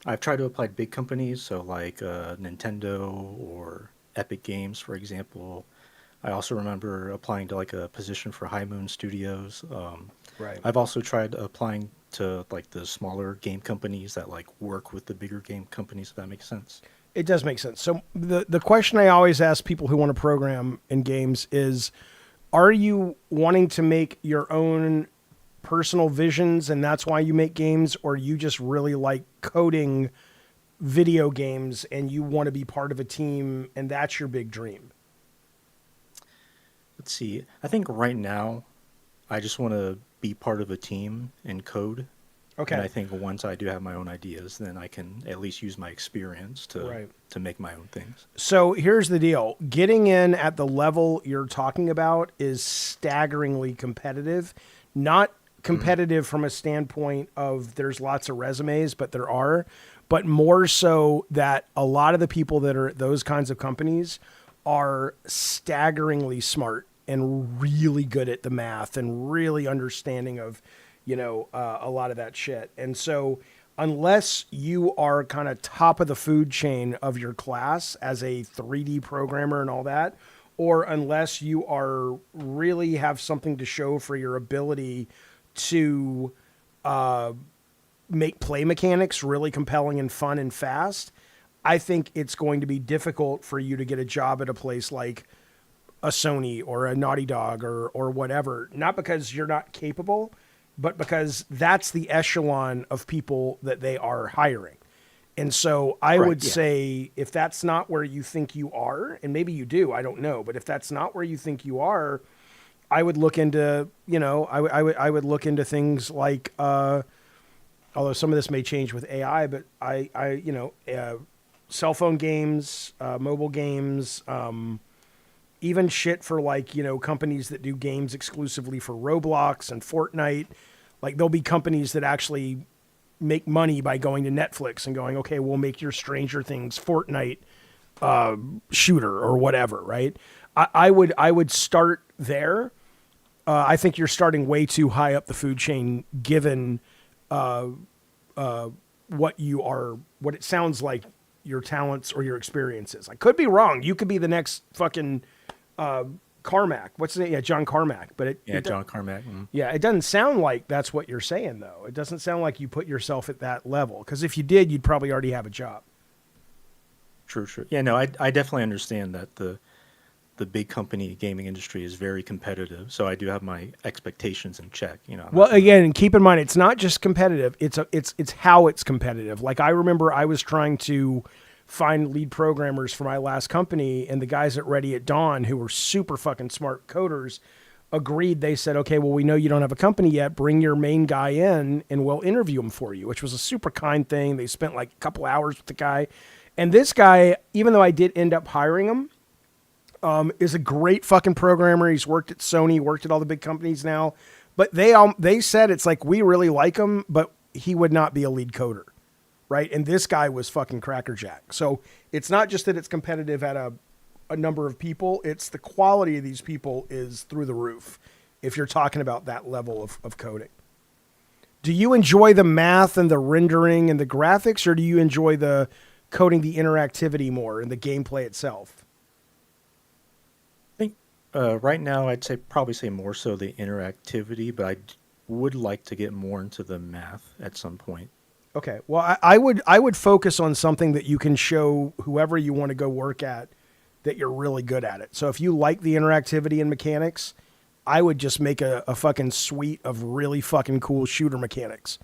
I've tried to apply to big companies, so like Nintendo or Epic Games, for example. I also remember applying to like a position for High Moon Studios. Right. I've also tried applying to like the smaller game companies that like work with the bigger game companies, if that makes sense. It does make sense. So the question I always ask people who want to program in games is, are you wanting to make your own personal visions and that's why you make games, or you just really like coding video games and you want to be part of a team and that's your big dream? Let's see. I think right now I just want to be part of a team and code. Okay. And I think once I do have my own ideas, then I can at least use my experience to make my own things. So here's the deal. Getting in at the level you're talking about is staggeringly competitive. Not competitive from a standpoint of there's lots of resumes, but there are. But more so that a lot of the people that are at those kinds of companies are staggeringly smart and really good at the math and really understanding of a lot of that shit. And so unless you are kind of top of the food chain of your class as a 3D programmer and all that, or unless you are really have something to show for your ability to make play mechanics really compelling and fun and fast, I think it's going to be difficult for you to get a job at a place like a Sony or a Naughty Dog or whatever. Not because you're not capable, but because that's the echelon of people that they are hiring. And so I would say if that's not where you think you are, and maybe you do, I don't know, but if that's not where you think you are, I would look into, I would look into things like, although some of this may change with AI, but cell phone games, mobile games, even shit for like, companies that do games exclusively for Roblox and Fortnite. Like there'll be companies that actually make money by going to Netflix and going, okay, we'll make your Stranger Things Fortnite shooter or whatever, right? I would start there. I think you're starting way too high up the food chain, given what it sounds like your talents or your experiences. I could be wrong. You could be the next fucking Carmack. What's his name? Yeah, John Carmack. But John Carmack. Yeah, it doesn't sound like that's what you're saying, though. It doesn't sound like you put yourself at that level. Because if you did, you'd probably already have a job. True. Yeah, no, I definitely understand that the big company gaming industry is very competitive. So I do have my expectations in check. Well, again, keep in mind, it's not just competitive. It's how it's competitive. Like I remember, I was trying to find lead programmers for my last company, and the guys at Ready at Dawn, who were super fucking smart coders, agreed. They said, okay, well, we know you don't have a company yet. Bring your main guy in and we'll interview him for you, which was a super kind thing. They spent like a couple hours with the guy. And this guy, even though I did end up hiring him, is a great fucking programmer. He's worked at Sony, worked at all the big companies now. But they said it's like, we really like him, but he would not be a lead coder. Right. And this guy was fucking crackerjack. So it's not just that it's competitive at a number of people. It's the quality of these people is through the roof if you're talking about that level of coding. Do you enjoy the math and the rendering and the graphics, or do you enjoy the coding, the interactivity more and the gameplay itself? I think right now I'd probably say more so the interactivity, but I would like to get more into the math at some point. Okay. Well, I would focus on something that you can show whoever you want to go work at that you're really good at it. So if you like the interactivity and mechanics, I would just make a fucking suite of really fucking cool shooter mechanics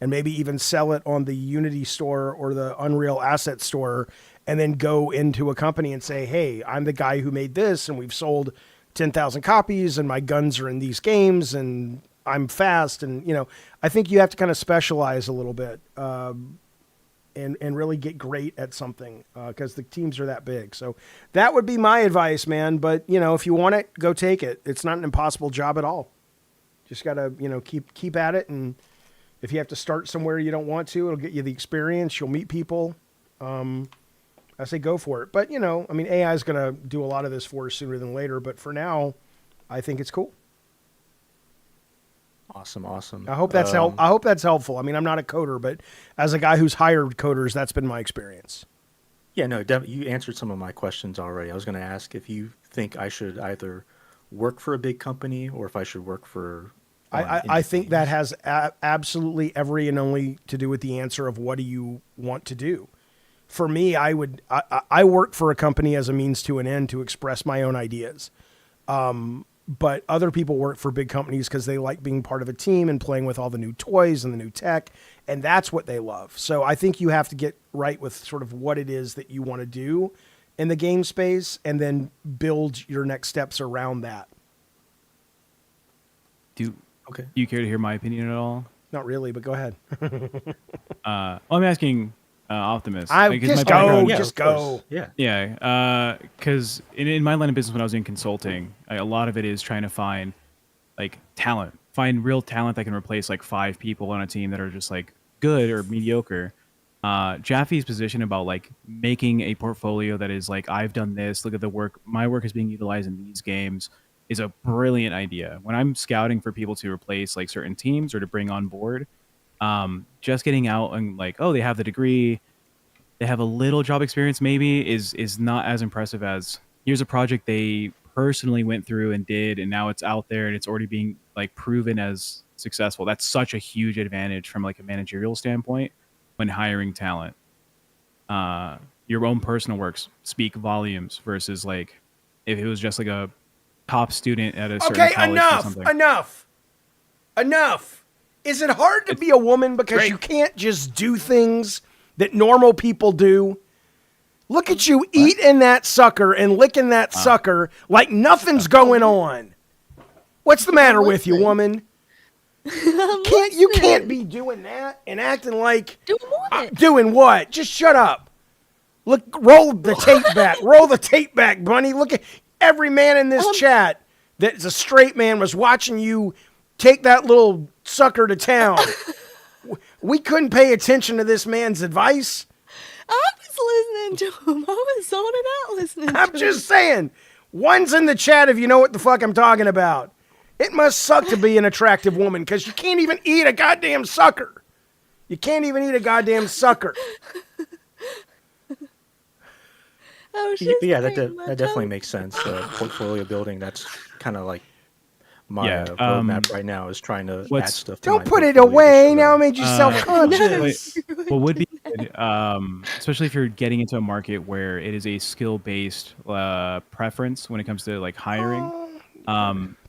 and maybe even sell it on the Unity store or the Unreal Asset store, and then go into a company and say, hey, I'm the guy who made this, and we've sold 10,000 copies, and my guns are in these games, and I'm fast. And, I think you have to kind of specialize a little bit and really get great at something because the teams are that big. So that would be my advice, man. But, if you want it, go take it. It's not an impossible job at all. Just got to, keep at it. And if you have to start somewhere you don't want to, it'll get you the experience. You'll meet people. I say go for it. But, AI is going to do a lot of this for us sooner than later. But for now, I think it's cool. Awesome. I hope that's I hope that's helpful. I mean, I'm not a coder, but as a guy who's hired coders, that's been my experience. Yeah, no, you answered some of my questions already. I was going to ask if you think I should either work for a big company or if I should work for. I think that has absolutely every and only to do with the answer of what do you want to do. For me, I work for a company as a means to an end to express my own ideas. But other people work for big companies because they like being part of a team and playing with all the new toys and the new tech. And that's what they love. So I think you have to get right with sort of what it is that you want to do in the game space and then build your next steps around that. Do you care to hear my opinion at all? Not really, but go ahead. I'm asking Optimus. Just go. Yeah. Because in my line of business when I was in consulting, a lot of it is trying to find like talent, find real talent that can replace like 5 people on a team that are just like good or mediocre. Jaffe's position about like making a portfolio that is like, I've done this, look at the work, my work is being utilized in these games, is a brilliant idea. When I'm scouting for people to replace like certain teams or to bring on board, just getting out and like, oh, they have the degree, they have a little job experience maybe is not as impressive as here's a project they personally went through and did, and now it's out there and it's already being like proven as successful. That's such a huge advantage from like a managerial standpoint when hiring talent. Your own personal works speak volumes versus like if it was just like a top student at a certain college or something. Enough. Is it hard to be a woman because you can't just do things that normal people do? Look at you eating that sucker and licking that sucker like nothing's going on. What's the matter with you, listening. woman? I'm You can't listening. be doing that and acting like Doing what? doing what? Just shut up. Look, roll the tape back. Roll the tape back, Bunny. Look at every man in this chat that's a straight man was watching you take that little sucker to town. We couldn't pay attention to this man's advice. I was listening to him. I was zoning out listening I'm to just saying. One's in the chat if you know what the fuck I'm talking about. It must suck to be an attractive woman because you can't even eat a goddamn sucker. You can't even eat a goddamn sucker. I was just Yeah, that biting my definitely tongue. makes sense. Portfolio building, that's kind of like my Yeah, roadmap right now is trying to add what's- stuff to Don't my put it portfolio to away. show Now it that- made you self-conscious. What would be good, especially if you're getting into a market where it is a skill-based preference when it comes to like hiring.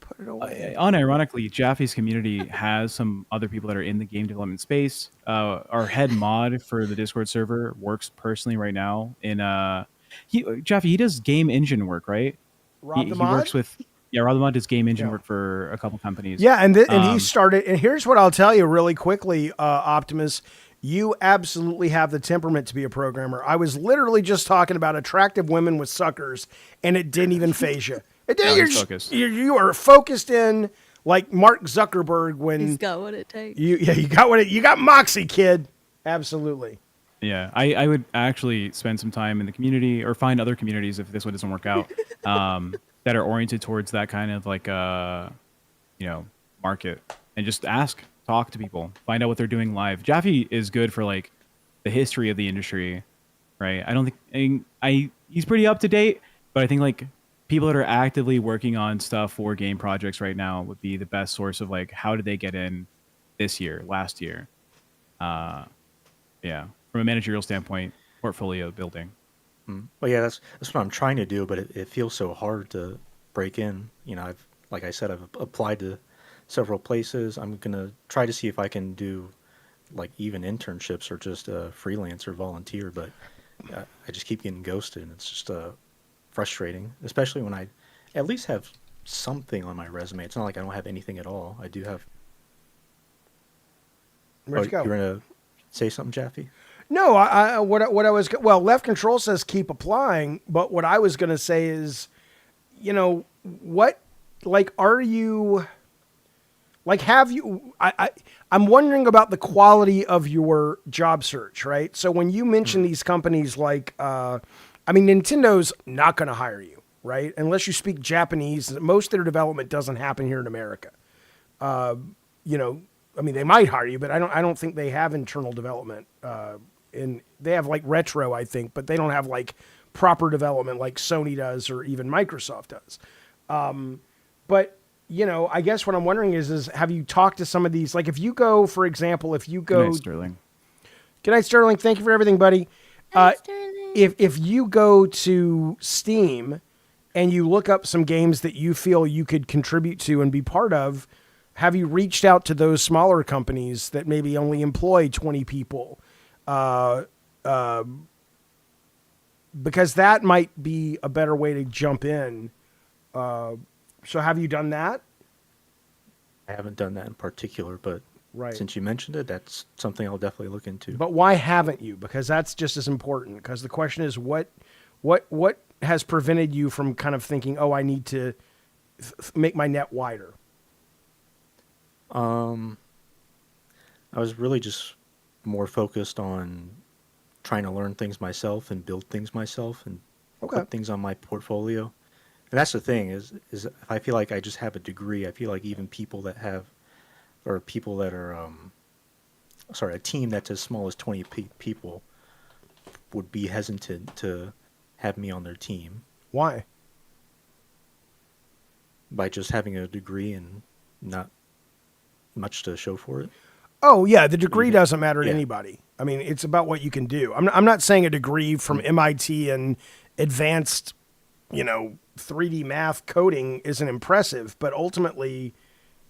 Put it away. Unironically, Jaffe's community has some other people that are in the game development space. Our head mod for the Discord server works personally right now in Jaffe. He does game engine work, right? Rob the he mod? works with Rob the mod does game engine Yeah. work for a couple companies. Yeah, and he started. And here's what I'll tell you really quickly, Optimus. You absolutely have the temperament to be a programmer. I was literally just talking about attractive women with suckers, and it didn't even phase you. It didn't. No, You're he's just- focused. you are focused in like Mark Zuckerberg when He's got what it takes. you got moxie, kid. Absolutely. Yeah, I would actually spend some time in the community or find other communities if this one doesn't work out that are oriented towards that kind of like market and just talk to people, find out what they're doing live. Jaffe is good for like the history of the industry, right? I don't think he's pretty up to date, but I think like people that are actively working on stuff for game projects right now would be the best source of like how did they get in this year, last year. Yeah, from a managerial standpoint, portfolio building. Well, yeah, that's what I'm trying to do, but it feels so hard to break in. You know, like I said, I've applied to several places. I'm gonna try to see if I can do like even internships or just freelance or volunteer, but I just keep getting ghosted, and it's just frustrating, especially when I at least have something on my resume. It's not like I don't have anything at all. I do have. Where'd you go? You're gonna say something, Jaffe? No, what I was left control says keep applying, but what I was going to say is, what like are you like have you I'm wondering about the quality of your job search, right? So when you mention these companies like Nintendo's not going to hire you, right? Unless you speak Japanese. Most of their development doesn't happen here in America. They might hire you, but I don't think they have internal development. And they have like retro, I think, but they don't have like proper development like Sony does or even Microsoft does. But I guess what I'm wondering is have you talked to some of these? Like if you go, for example, Good night, Sterling. Good night, Sterling. Thank you for everything, buddy. Hi, Sterling. If you go to Steam and you look up some games that you feel you could contribute to and be part of, have you reached out to those smaller companies that maybe only employ 20 people? Because that might be a better way to jump in. So have you done that? I haven't done that in particular, but Right. since you mentioned it, that's something I'll definitely look into. But why haven't you? Because that's just as important. Because the question is, what has prevented you from kind of thinking, oh, I need to make my net wider? I was really just more focused on trying to learn things myself and build things myself and Okay. put things on my portfolio. And that's the thing is if I feel like I just have a degree, I feel like even people that have, or people that are, a team that's as small as 20 people would be hesitant to have me on their team Why? by just having a degree and not much to show for it. Oh, yeah, the degree doesn't matter to Yeah. anybody. I mean, it's about what you can do. I'm not saying a degree from MIT and advanced, 3D math coding isn't impressive, but ultimately,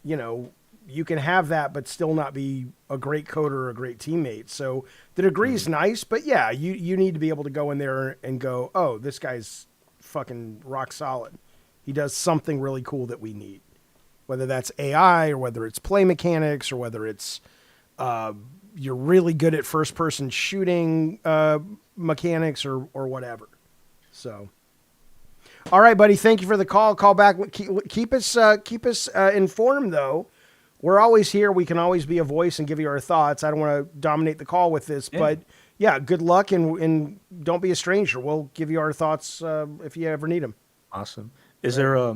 you can have that but still not be a great coder or a great teammate. So the degree is nice, but yeah, you need to be able to go in there and go, oh, this guy's fucking rock solid. He does something really cool that we need. whether that's AI or whether it's play mechanics or whether it's you're really good at first-person shooting mechanics or whatever. So, all right, buddy. Thank you for the call. Call back. Keep us informed, though. We're always here. We can always be a voice and give you our thoughts. I don't want to dominate the call with this, but yeah, good luck and don't be a stranger. We'll give you our thoughts if you ever need them. Awesome. Is there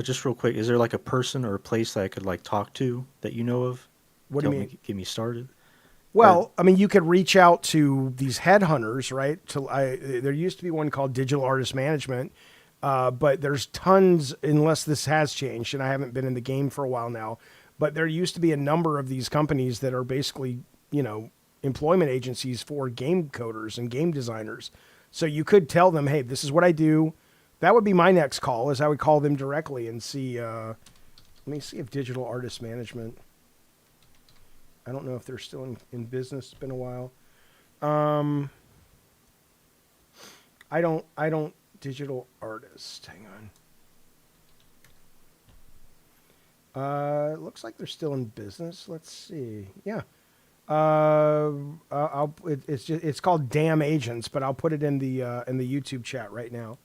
just real quick? Is there like a person or a place that I could like talk to that you know of? What do you mean? Get me started. Well, I mean, you could reach out to these headhunters, right? There used to be one called Digital Artist Management, but there's tons, unless this has changed, and I haven't been in the game for a while now, but there used to be a number of these companies that are basically, employment agencies for game coders and game designers. So you could tell them, hey, this is what I do. That would be my next call, is I would call them directly and see, let me see if Digital Artist Management... I don't know if they're still in business. It's been a while. I don't digital artist. Hang on. It looks like they're still in business. Let's see. Yeah. It's called Damn Agents, but I'll put it in the YouTube chat right now.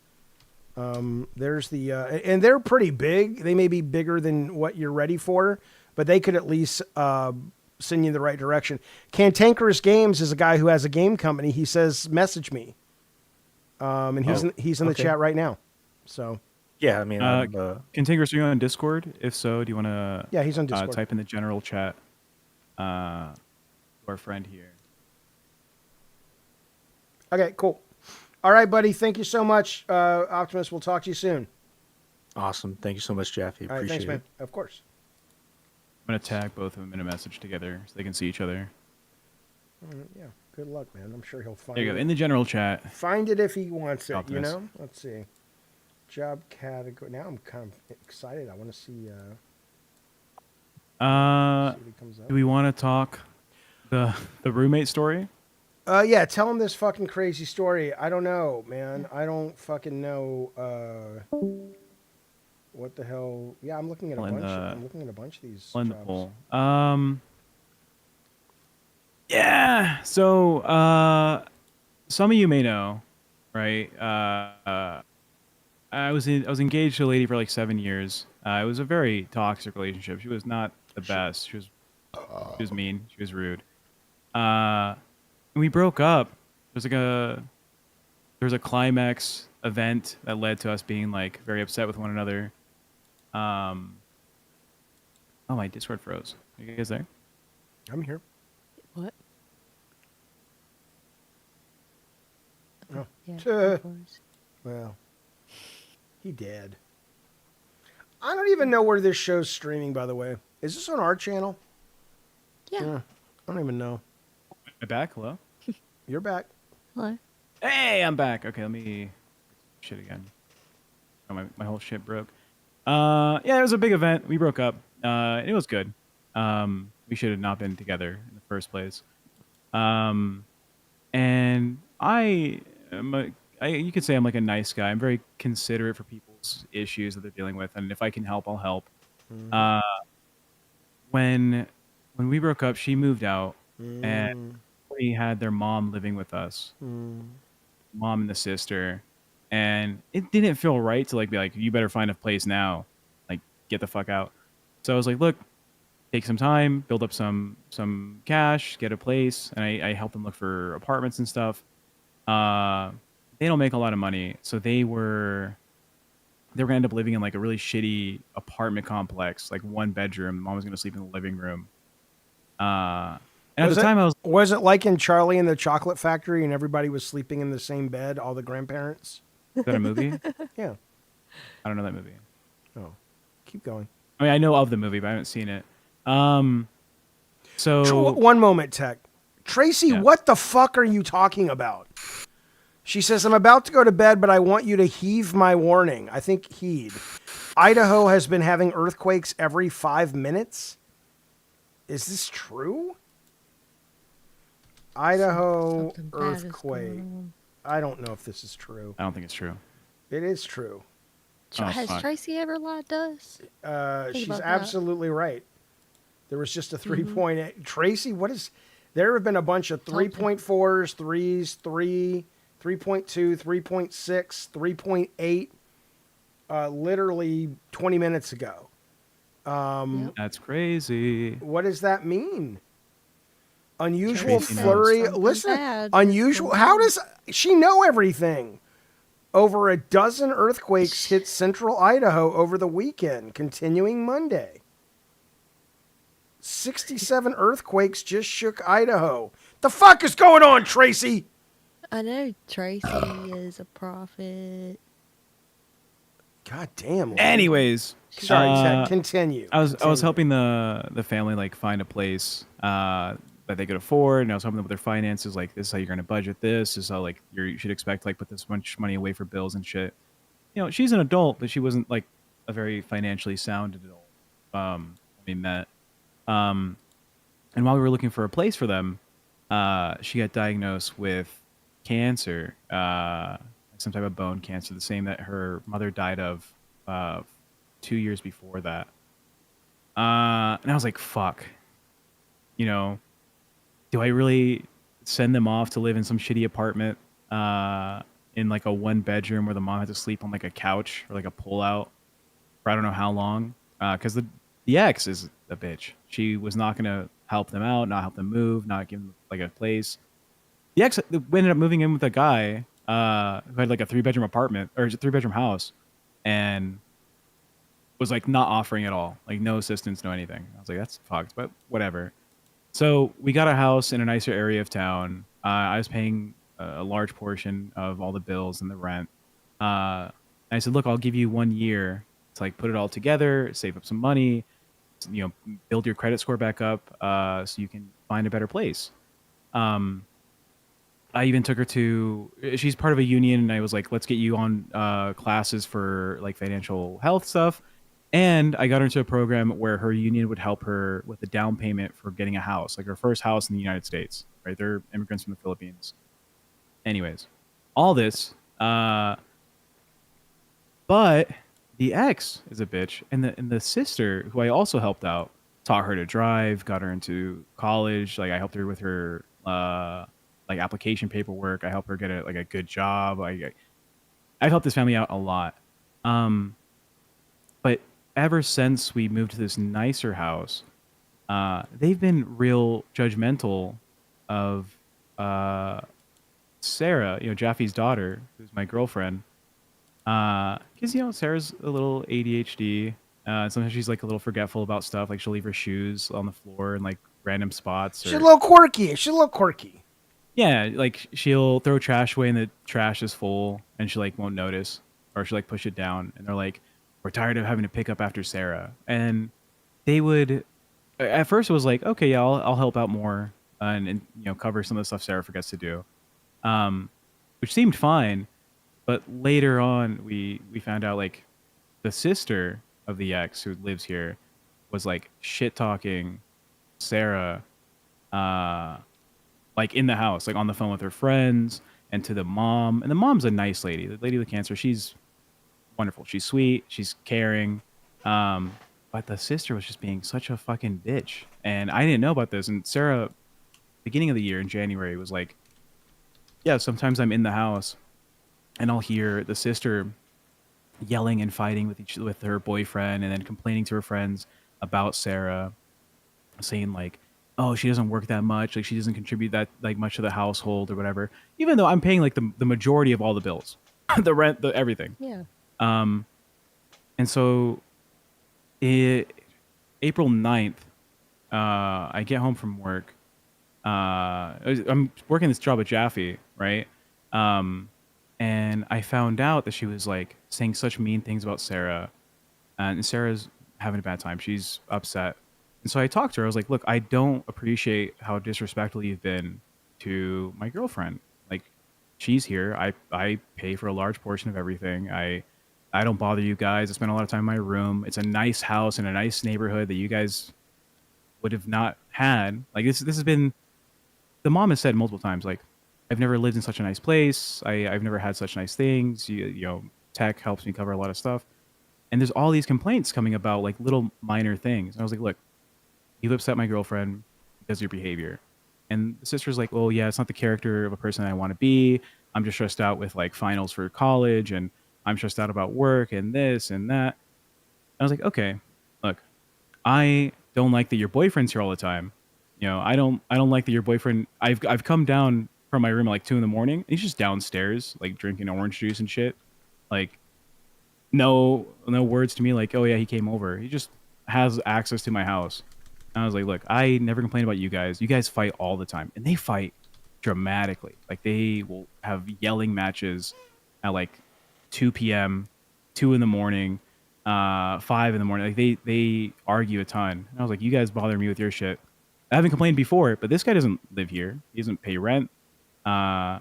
There's the and they're pretty big. They may be bigger than what you're ready for, but they could at least send you in the right direction. Cantankerous Games is a guy who has a game company. He says, message me. And he's in the chat right now. So yeah, I mean, Cantankerous, are you on Discord? If so, do you want to? Yeah, he's on Discord. Type in the general chat. Our friend here. Okay, cool. All right, buddy. Thank you so much, Optimus. We'll talk to you soon. Awesome. Thank you so much, Jaffe. All right, Appreciate thanks, man. it. Of course. I'm going to tag both of them in a message together so they can see each other. Yeah, good luck, man. I'm sure he'll find There you it. go, in the general chat. Find it if he wants it, Optimus. Let's see. Job category. Now I'm kind of excited. I want to see, see what comes up. Do we want to talk the roommate story? Yeah, tell him this fucking crazy story. I don't know, man. I don't fucking know what the hell. Yeah, I'm looking at a bunch. I'm looking at a bunch of these in jobs. the poll. Yeah. So some of you may know, right? I was engaged to a lady for like 7 years. It was a very toxic relationship. She was not the best. She was mean. She was rude. We broke up. There was a climax event that led to us being like very upset with one another. Oh, my Discord froze. Are you guys there? I'm here. What? Oh. Yeah. Tuh. Well, he did. I don't even know where this show's streaming, by the way. Is this on our channel? Yeah. I don't even know. Am I back? Hello? You're back. Hello. Hey, I'm back. Okay, let me... Shit again. Oh, my whole shit broke. Yeah, it was a big event. We broke up. It was good. We should have not been together in the first place. And you could say I'm like a nice guy. I'm very considerate for people's issues that they're dealing with, and if I can help, I'll help. When we broke up, she moved out, and we had their mom living with us, mom and the sister, and it didn't feel right to like be like, you better find a place now, like get the fuck out. So I was like, look, take some time, build up some cash, get a place, and I helped them look for apartments and stuff. They don't make a lot of money, so they were gonna end up living in like a really shitty apartment complex, like 1 bedroom. Mom was gonna sleep in the living room. And at the time, was it like in Charlie and the Chocolate Factory, and everybody was sleeping in the same bed, all the grandparents? Is that a movie? Yeah. I don't know that movie. Oh, keep going. I mean, I know of the movie, but I haven't seen it. So one moment, Tech. Tracy, what the fuck are you talking about? She says, I'm about to go to bed, but I want you to heave my warning. I think heed. Idaho has been having earthquakes every 5 minutes. Is this true? Idaho earthquake. I don't know if this is true. I don't think it's true. It is true. Oh, Has fuck. Tracy ever lied to us? Think She's about that. absolutely right. There was just a Mm-hmm. 3.8. Tracy, what is? There have been a bunch of Told you. 3.4s, 3s, 3.2, 3.6, 3.8, literally 20 minutes ago. Yep. That's crazy. What does that mean? Unusual Tracy knows. flurry. Something Listen, bad is unusual. gonna How happen. does she know everything? Over a dozen earthquakes hit central Idaho over the weekend, continuing Monday. 67 earthquakes just shook Idaho. The fuck is going on, Tracy? I know Tracy is a prophet. God damn. Lord. Anyways, Sorry, uh, continue. I was Continue. helping the family like find a place that they could afford, and I was helping them with their finances. Like, this is how you're going to budget this. This is how like you should expect like put this much money away for bills and shit. You know, she's an adult, but she wasn't like a very financially sound adult. When we met. And while we were looking for a place for them, she got diagnosed with cancer, some type of bone cancer, the same that her mother died of 2 years before that. And I was like, fuck. You know, do I really send them off to live in some shitty apartment in like a 1 bedroom where the mom had to sleep on like a couch or like a pull-out for I don't know how long? Because the ex is a bitch. She was not going to help them out, not help them move, not give them like a place. The ex ended up moving in with a guy who had like a 3-bedroom apartment or a 3-bedroom house, and was like not offering at all, like no assistance, no anything. I was like, that's fucked, but whatever. So we got a house in a nicer area of town. I was paying a large portion of all the bills and the rent. And I said, look, I'll give you 1 year to like put it all together, save up some money, you know, build your credit score back up so you can find a better place. I even took her to, she's part of a union, and I was like, let's get you on classes for like financial health stuff. And I got her into a program where her union would help her with the down payment for getting a house, like her first house in the United States, right? They're immigrants from the Philippines. Anyways, all this, but the ex is a bitch, and the sister, who I also helped out, taught her to drive, got her into college. Like, I helped her with her like application paperwork. I helped her get a good job. I've helped this family out a lot. But ever since we moved to this nicer house, they've been real judgmental of Sarah, you know, Jaffe's daughter, who's my girlfriend. Because, you know, Sarah's a little ADHD. Sometimes she's like a little forgetful about stuff. Like, she'll leave her shoes on the floor in like random spots. She's a little quirky. Yeah, like she'll throw trash away and the trash is full, and she like won't notice, or she'll like push it down, and they're like, we're tired of having to pick up after Sarah. And they would, at first it was like, okay, yeah, I'll help out more and you know, cover some of the stuff Sarah forgets to do, which seemed fine. But later on, we found out like the sister of the ex who lives here was like shit talking Sarah, like in the house, like on the phone with her friends, and to the mom. And the mom's a nice lady. The lady with cancer, she's wonderful. She's sweet. She's caring. But the sister was just being such a fucking bitch. And I didn't know about this. And Sarah, beginning of the year in January, was like, yeah, sometimes I'm in the house and I'll hear the sister yelling and fighting with her boyfriend, and then complaining to her friends about Sarah, saying like, oh, she doesn't work that much, like she doesn't contribute that like much to the household or whatever, even though I'm paying like the majority of all the bills, the rent, the everything. Yeah. And so April 9th, I get home from work. I'm working this job at Jaffe, right? And I found out that she was like saying such mean things about Sarah, and Sarah's having a bad time. She's upset. And so I talked to her. I was like, look, I don't appreciate how disrespectful you've been to my girlfriend. Like, she's here. I pay for a large portion of everything. I don't bother you guys. I spend a lot of time in my room. It's a nice house in a nice neighborhood that you guys would have not had. Like, this has been, the mom has said multiple times, like, I've never lived in such a nice place. I've never had such nice things. You know, tech helps me cover a lot of stuff. And there's all these complaints coming about like little minor things. And I was like, look, you've upset my girlfriend because of your behavior. And the sister's like, well, yeah, it's not the character of a person I want to be. I'm just stressed out with like finals for college, and I'm stressed out about work and this and that. I was like, okay, look, I don't like that your boyfriend's here all the time. You know, I don't like that your boyfriend. I've come down from my room at like 2 a.m. He's just downstairs like drinking orange juice and shit. Like no words to me like, oh yeah, he came over. He just has access to my house. And I was like, look, I never complain about you guys. You guys fight all the time, and they fight dramatically. Like they will have yelling matches at like 2 p.m., 2 in the morning, 5 in the morning. Like they argue a ton. And I was like, you guys bother me with your shit. I haven't complained before, but this guy doesn't live here. He doesn't pay rent. Uh,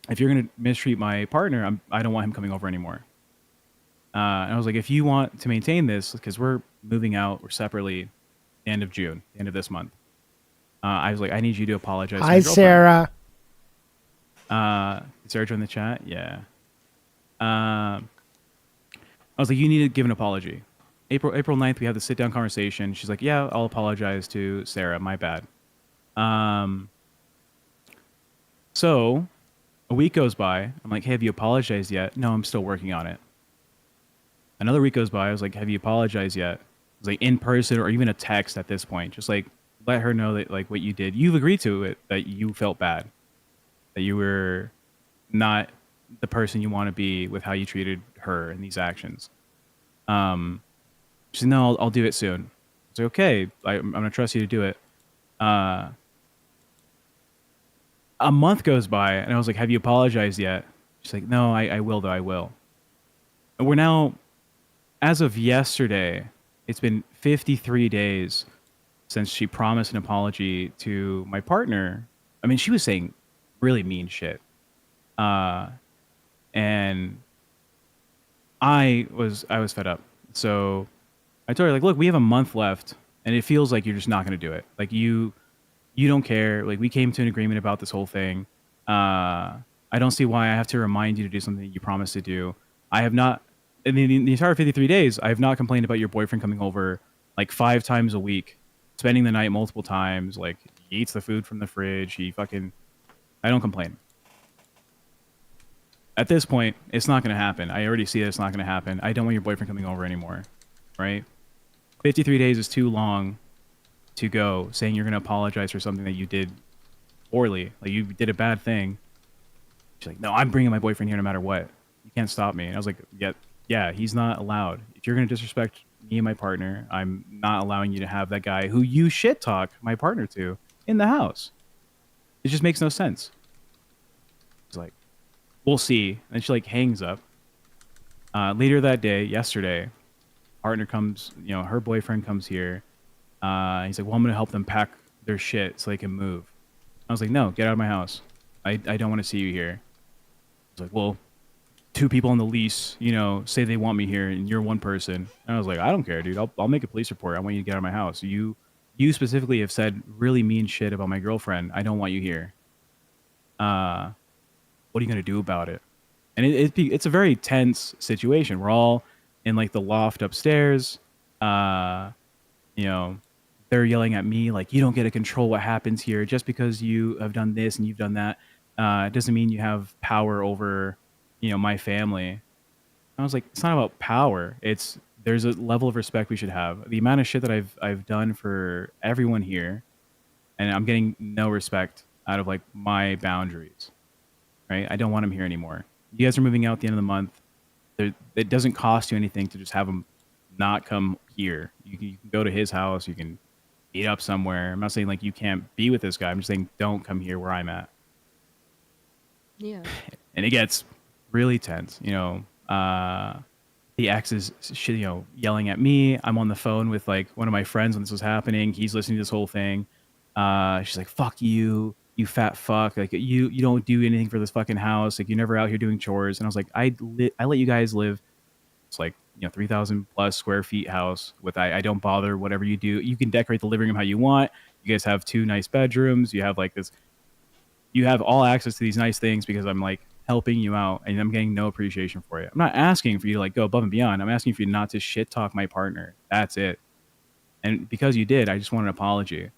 if you're gonna mistreat my partner, I don't want him coming over anymore. And I was like, if you want to maintain this, because we're moving out, we're separately, the end of June, the end of this month. I was like, I need you to apologize. To Hi, your girlfriend. Sarah. Did Sarah join the chat? Yeah. I was like, you need to give an apology. April 9th, we have the sit down conversation. She's like, yeah, I'll apologize to Sarah. My bad. So a week goes by. I'm like, hey, have you apologized yet? No, I'm still working on it. Another week goes by. I was like, have you apologized yet? I was like, in person or even a text at this point. Just like, let her know that like what you did. You've agreed to it, that you felt bad. That you were not the person you want to be with how you treated her in these actions. She said, no, I'll do it soon. I was like, okay, I'm going to trust you to do it. A month goes by, and I was like, have you apologized yet? She's like, no, I will, though, I will. And we're now, as of yesterday, it's been 53 days since she promised an apology to my partner. I mean, she was saying really mean shit. And I was fed up. So I told her, like, look, we have a month left, and it feels like you're just not going to do it. Like, you don't care. Like, we came to an agreement about this whole thing. I don't see why I have to remind you to do something that you promised to do. I have not, in the entire 53 days, I have not complained about your boyfriend coming over like 5 times a week, spending the night multiple times. Like, he eats the food from the fridge. I don't complain. At this point, it's not going to happen. I already see that it's not going to happen. I don't want your boyfriend coming over anymore, right? 53 days is too long to go saying you're going to apologize for something that you did poorly. Like, you did a bad thing. She's like, no, I'm bringing my boyfriend here no matter what. You can't stop me. And I was like, yeah, he's not allowed. If you're going to disrespect me and my partner, I'm not allowing you to have that guy who you shit talk my partner to in the house. It just makes no sense. He's like, we'll see. And she like hangs up. Later that day, yesterday, partner comes, her boyfriend comes here. He's like, well, I'm going to help them pack their shit so they can move. I was like, no, get out of my house. I don't want to see you here. I was like, well, 2 people on the lease, say they want me here and you're one person. And I was like, I don't care, dude. I'll make a police report. I want you to get out of my house. You specifically have said really mean shit about my girlfriend. I don't want you here. What are you going to do about it? And it's a very tense situation. We're all in like the loft upstairs. They're yelling at me like, you don't get to control what happens here. Just because you have done this and you've done that, doesn't mean you have power over, my family. I was like, it's not about power. There's a level of respect we should have. The amount of shit that I've done for everyone here, and I'm getting no respect out of like my boundaries. Right? I don't want him here anymore. You guys are moving out at the end of the month. It doesn't cost you anything to just have him not come here. You can go to his house. You can meet up somewhere. I'm not saying like you can't be with this guy. I'm just saying don't come here where I'm at. Yeah. And it gets really tense. The ex is yelling at me. I'm on the phone with like one of my friends when this was happening. He's listening to this whole thing. She's like, fuck you, you fat fuck. Like you don't do anything for this fucking house. Like you're never out here doing chores. And I was like, I let you guys live. It's like, 3,000 plus square feet house with, I don't bother whatever you do. You can decorate the living room how you want. You guys have 2 nice bedrooms. You have like this, you have all access to these nice things because I'm like helping you out and I'm getting no appreciation for it. I'm not asking for you to like go above and beyond. I'm asking for you not to shit talk my partner. That's it. And because you did, I just want an apology.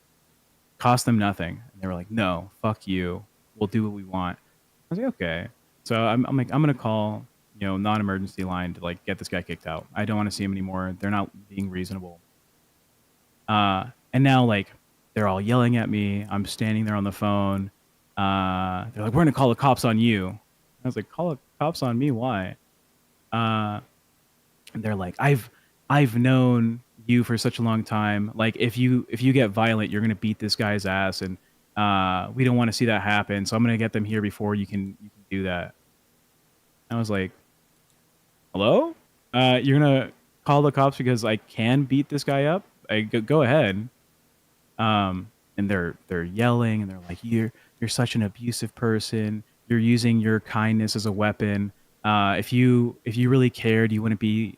Cost them nothing. And they were like, no, fuck you. We'll do what we want. I was like, okay. So I'm like, I'm going to call, non-emergency line to like get this guy kicked out. I don't want to see him anymore. They're not being reasonable. And now like they're all yelling at me. I'm standing there on the phone. They're like, we're going to call the cops on you. I was like, call the cops on me? Why? And they're like, I've known you for such a long time. Like if you get violent, you're gonna beat this guy's ass, and we don't want to see that happen. So I'm gonna get them here before you can do that. I was like, hello? You're gonna call the cops because I can beat this guy up? Go ahead. And they're yelling and they're like, you're such an abusive person. You're using your kindness as a weapon. If you really cared, you wouldn't be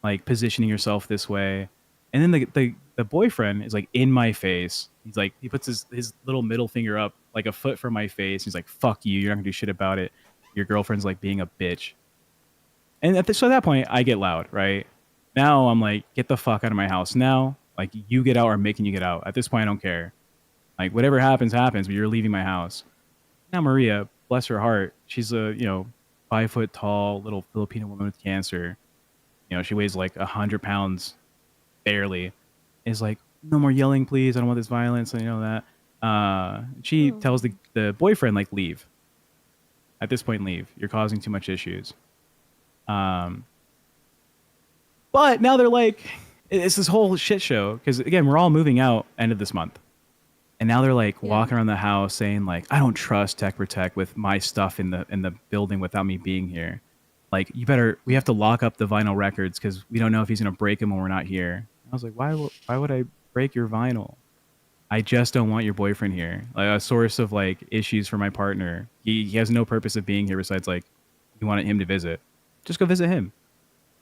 like positioning yourself this way. And then the boyfriend is like in my face. He's like, he puts his little middle finger up like a foot from my face. He's like, fuck you. You're not gonna do shit about it. Your girlfriend's like being a bitch. And so at that point, I get loud, right? Now I'm like, get the fuck out of my house now. Like, you get out or I'm making you get out. At this point, I don't care. Like, whatever happens, happens, but you're leaving my house. Now, Maria, bless her heart, she's a, 5 foot tall little Filipino woman with cancer. She weighs like 100 pounds, barely. Is like, no more yelling, please. I don't want this violence. And that. She tells the boyfriend, like, leave. At this point, leave. You're causing too much issues. But now they're like, it's this whole shit show. Because, again, we're all moving out end of this month. And now they're like walking around the house saying like, I don't trust Tech Protect with my stuff in the building without me being here. Like, we have to lock up the vinyl records because we don't know if he's going to break them when we're not here. I was like, why would I break your vinyl? I just don't want your boyfriend here. Like, a source of like issues for my partner. He has no purpose of being here besides like, you wanted him to visit. Just go visit him.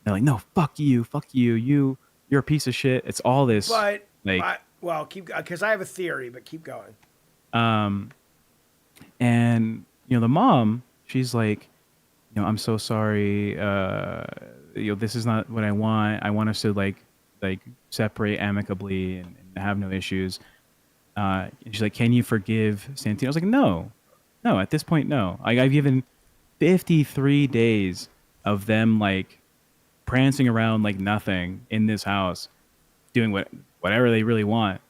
They're like, no, fuck you. You're a piece of shit. It's all this. But like, well, keep, because I have a theory, but keep going. And the mom, she's like, I'm so sorry. This is not what I want. I want us to like separate amicably and have no issues. And she's like, can you forgive Santino? I was like, no. At this point, no. I've given 53 days of them like prancing around like nothing in this house, doing whatever they really want.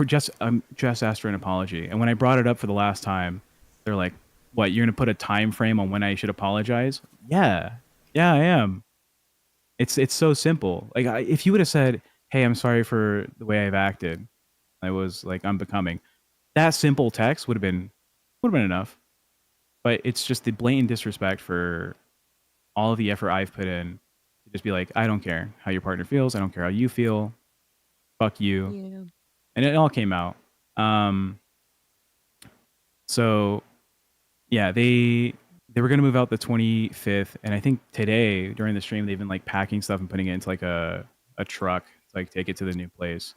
Just asked for an apology. And when I brought it up for the last time, they're like, what, you're going to put a time frame on when I should apologize? Yeah, I am. It's so simple. Like, if you would have said, hey, I'm sorry for the way I've acted, I was like unbecoming, that simple text would have been enough. But it's just the blatant disrespect for all of the effort I've put in to just be like, I don't care how your partner feels. I don't care how you feel. Fuck you. Yeah. And it all came out. So yeah, they were going to move out the 25th. And I think today during the stream, they've been like packing stuff and putting it into like a truck to like take it to the new place.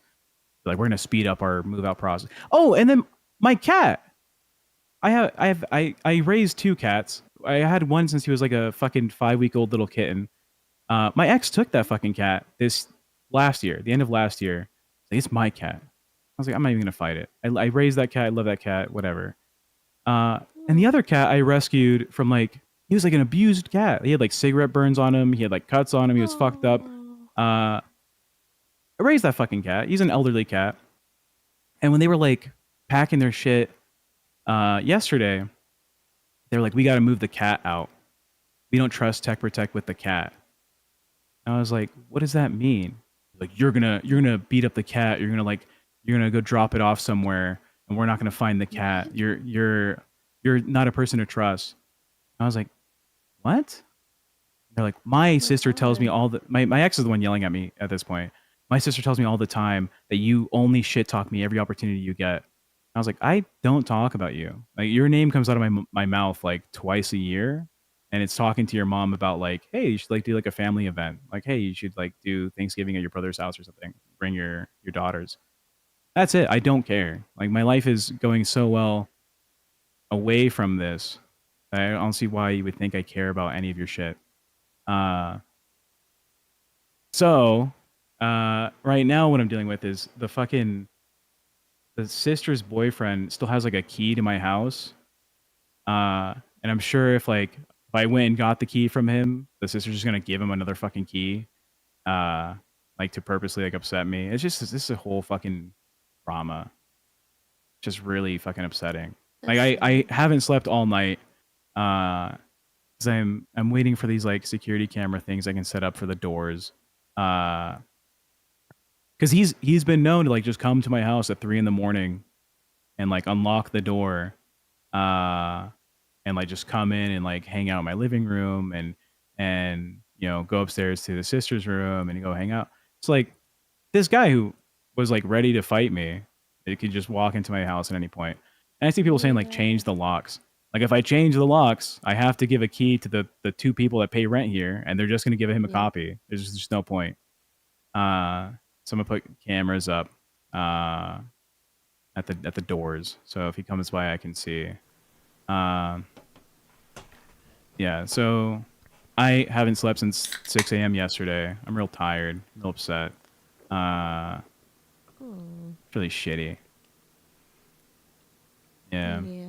Like, we're going to speed up our move out process. Oh, and then my cat. I raised 2 cats. I had one since he was like a fucking 5-week-old little kitten. My ex took that fucking cat the end of last year. Like, it's my cat. I was like, I'm not even gonna fight it. I raised that cat. I love that cat. Whatever. And the other cat I rescued from like, he was like an abused cat. He had like cigarette burns on him. He had like cuts on him. He was fucked up. I raised that fucking cat. He's an elderly cat. And when they were like packing their shit yesterday, they were like, we got to move the cat out. We don't trust Tech Protect with the cat. And I was like, what does that mean? Like, you're gonna beat up the cat. You're gonna go drop it off somewhere, and we're not gonna find the cat. You're not a person to trust. And I was like, what? They're like, my sister tells me my ex is the one yelling at me at this point. My sister tells me all the time that you only shit talk me every opportunity you get. I was like, I don't talk about you. Like, your name comes out of my mouth like twice a year, and it's talking to your mom about like, hey, you should like do like a family event. Like, hey, you should like do Thanksgiving at your brother's house or something. Bring your daughters. That's it. I don't care. Like, my life is going so well. away from this, I don't see why you would think I care about any of your shit. So, right now what I'm dealing with is the sister's boyfriend still has like a key to my house. And I'm sure if I went and got the key from him, the sister's just gonna give him another fucking key. Like to purposely like upset me. It's just this is a whole fucking drama. Just really fucking upsetting. Like I haven't slept all night. Because I'm waiting for these like security camera things I can set up for the doors. Because he's been known to like just come to my house at 3 a.m. and like unlock the door, and like just come in and like hang out in my living room and go upstairs to the sister's room and go hang out. It's like this guy who was like ready to fight me, it could just walk into my house at any point. And I see people saying like change the locks. Like if I change the locks, I have to give a key to the two people that pay rent here, and they're just going to give him a copy. There's just no point. So I'm gonna put cameras up at the doors, so if he comes by, I can see. Yeah. So I haven't slept since 6 a.m. yesterday. I'm real tired, real upset. Really shitty. Yeah. Yeah.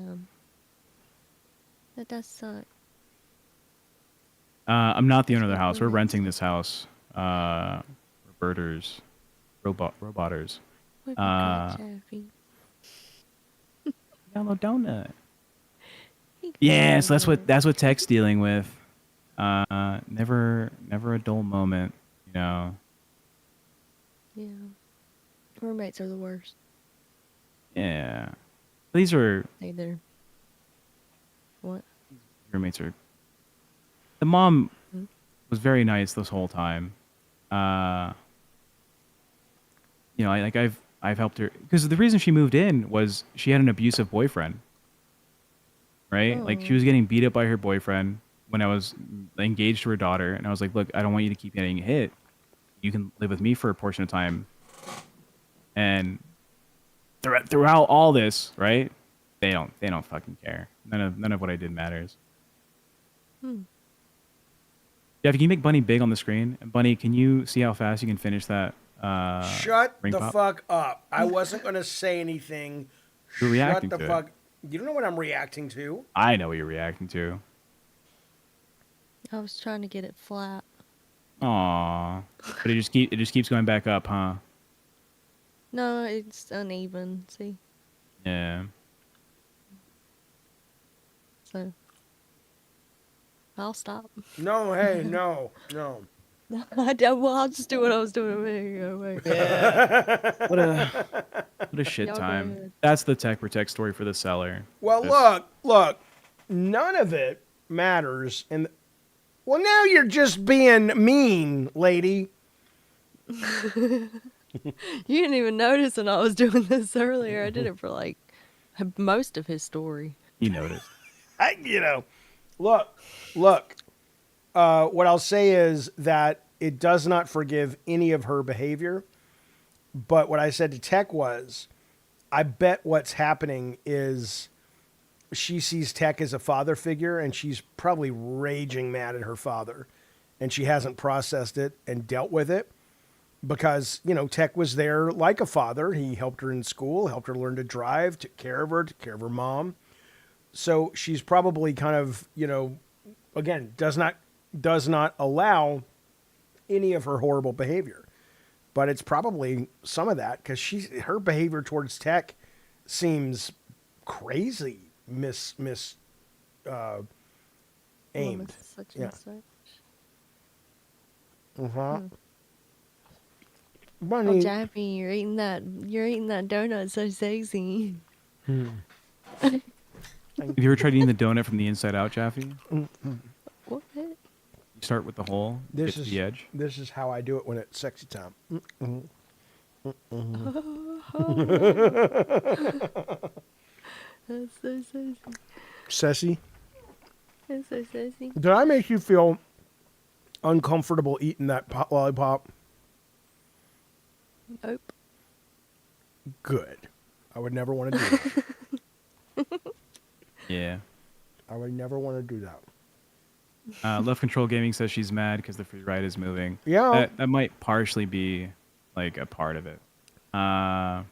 That does suck. I'm not the owner of the house. We're renting this house. Roberters. Roboters. What have you got, Jaffe? Yellow donut. Yeah, so that's what Tech's dealing with. Never a dull moment, Yeah. Roommates are the worst. Yeah. These are Either. What? roommates are. The mom was very nice this whole time. I've helped her because the reason she moved in was she had an abusive boyfriend. Right? Oh. Like she was getting beat up by her boyfriend when I was engaged to her daughter, and I was like, "Look, I don't want you to keep getting hit. You can live with me for a portion of time." And throughout all this, right? They don't fucking care. None of what I did matters. Jeff, can you make Bunny big on the screen? And Bunny, can you see how fast you can finish that? Shut ring the pop? fuck up. I wasn't going to say anything. You're reacting Shut the to fuck. it. You don't know what I'm reacting to. I know what you're reacting to. I was trying to get it flat. Aww. But it just keeps going back up, huh? No, it's uneven. See? Yeah. So. I'll stop. No, hey, no. I'll just do what I was doing a minute ago. What a shit Y'all go time. ahead. That's the Tech Protect story for the Cellar. Well, look. None of it matters. Well, now you're just being mean, lady. You didn't even notice when I was doing this earlier. I did it for like most of his story. You noticed. Look. What I'll say is that it does not forgive any of her behavior. But what I said to Tech was, I bet what's happening is she sees Tech as a father figure, and she's probably raging mad at her father, and she hasn't processed it and dealt with it because, Tech was there like a father. He helped her in school, helped her learn to drive, took care of her mom. So she's probably kind of, again, does not allow any of her horrible behavior. But it's probably some of that because her behavior towards Tech seems crazy aimed. Such Yeah. and such. Bunny, Oh, Jaffe, you're eating that donut so sexy. Have you ever tried eating the donut from the inside out, Jaffe? What? You start with the hole, get to the edge. This is how I do it when it's sexy time. That's so sexy. Sassy, That's so sexy. did I make you feel uncomfortable eating that lollipop? Nope. Good. I would never want to do that. Yeah. I would never want to do that. Left Control Gaming says she's mad because the free ride is moving. Yeah. That might partially be like a part of it. I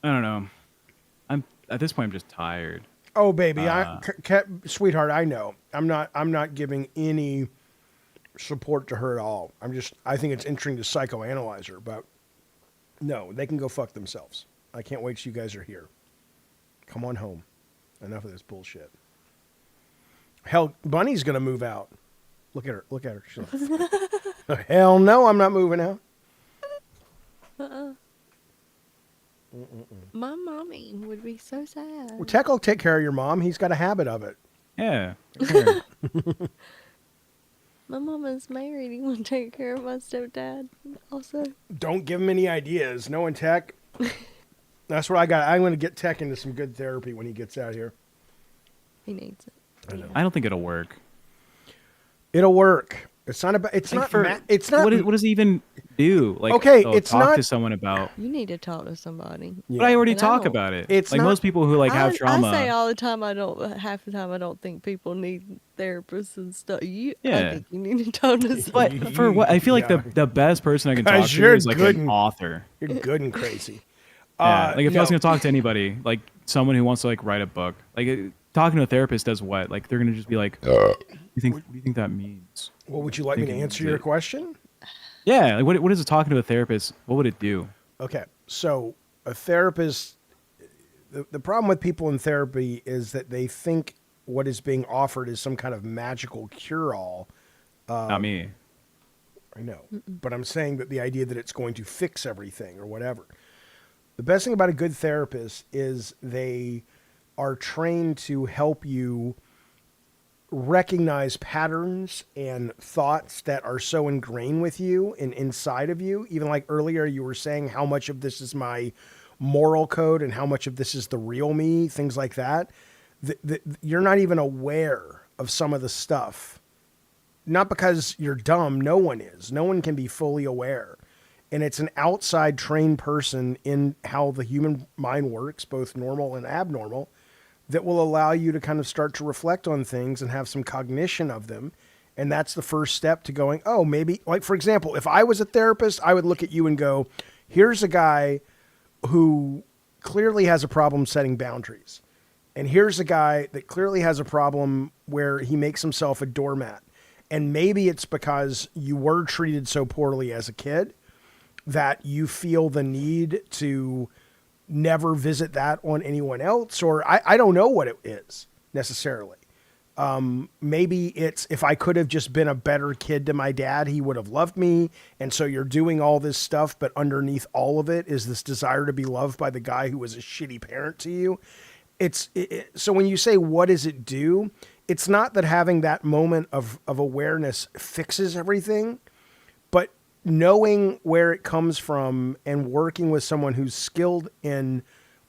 don't know. I'm at this point. I'm just tired. Oh, baby, sweetheart, I know. I'm not giving any support to her at all. I think it's interesting to psychoanalyze her, but no, they can go fuck themselves. I can't wait till you guys are here. Come on home. Enough of this bullshit. Hell, Bunny's gonna move out. Look at her. Look at her. She's like, hell no, I'm not moving out. My mommy would be so sad. Well, Tech will take care of your mom. He's got a habit of it. Yeah. Here. My mama's married. He want to take care of my stepdad also. Don't give him any ideas. No one, Tech. That's what I got. I'm going to get Tech into some good therapy when he gets out here. He needs it. I don't think it'll work. It'll work. It's not about. It's Like not. It's not. What does it even do? Like, Okay, oh, it's talk not- to someone about. You need to talk to somebody. But I already And I talk don't- about it. It's like not- most people who like have trauma. I say all the time. Half the time I don't think people need therapists and stuff. I Yeah. think you need to talk to somebody. But for what I feel like Yeah. the best person I can talk Guys, to you're is like good an and- author. You're good and crazy. Yeah, like if I was no. gonna talk to anybody, like someone who wants to like write a book, like talking to a therapist does what? Like they're gonna just be like, what do you think that means? Well, would you like me to Thinking answer that- your question? Yeah, like what is it talking to a therapist? What would it do? Okay, so a therapist. The problem with people in therapy is that they think what is being offered is some kind of magical cure-all. Not me. I know, but I'm saying that the idea that it's going to fix everything or whatever. The best thing about a good therapist is they are trained to help you recognize patterns and thoughts that are so ingrained with you and inside of you. Even like earlier, you were saying how much of this is my moral code and how much of this is the real me, things like that. You're not even aware of some of the stuff. Not because you're dumb. No one is. No one can be fully aware. And it's an outside trained person in how the human mind works, both normal and abnormal, that will allow you to kind of start to reflect on things and have some cognition of them. And that's the first step to going, oh, maybe, like, for example, if I was a therapist, I would look at you and go, here's a guy who clearly has a problem setting boundaries. And here's a guy that clearly has a problem where he makes himself a doormat. And maybe it's because you were treated so poorly as a kid that you feel the need to never visit that on anyone else, or I don't know what it is necessarily. Maybe it's, if I could have just been a better kid to my dad, he would have loved me. And so you're doing all this stuff, but underneath all of it is this desire to be loved by the guy who was a shitty parent to you. So when you say, what does it do? It's not that having that moment of awareness fixes everything, but knowing where it comes from and working with someone who's skilled in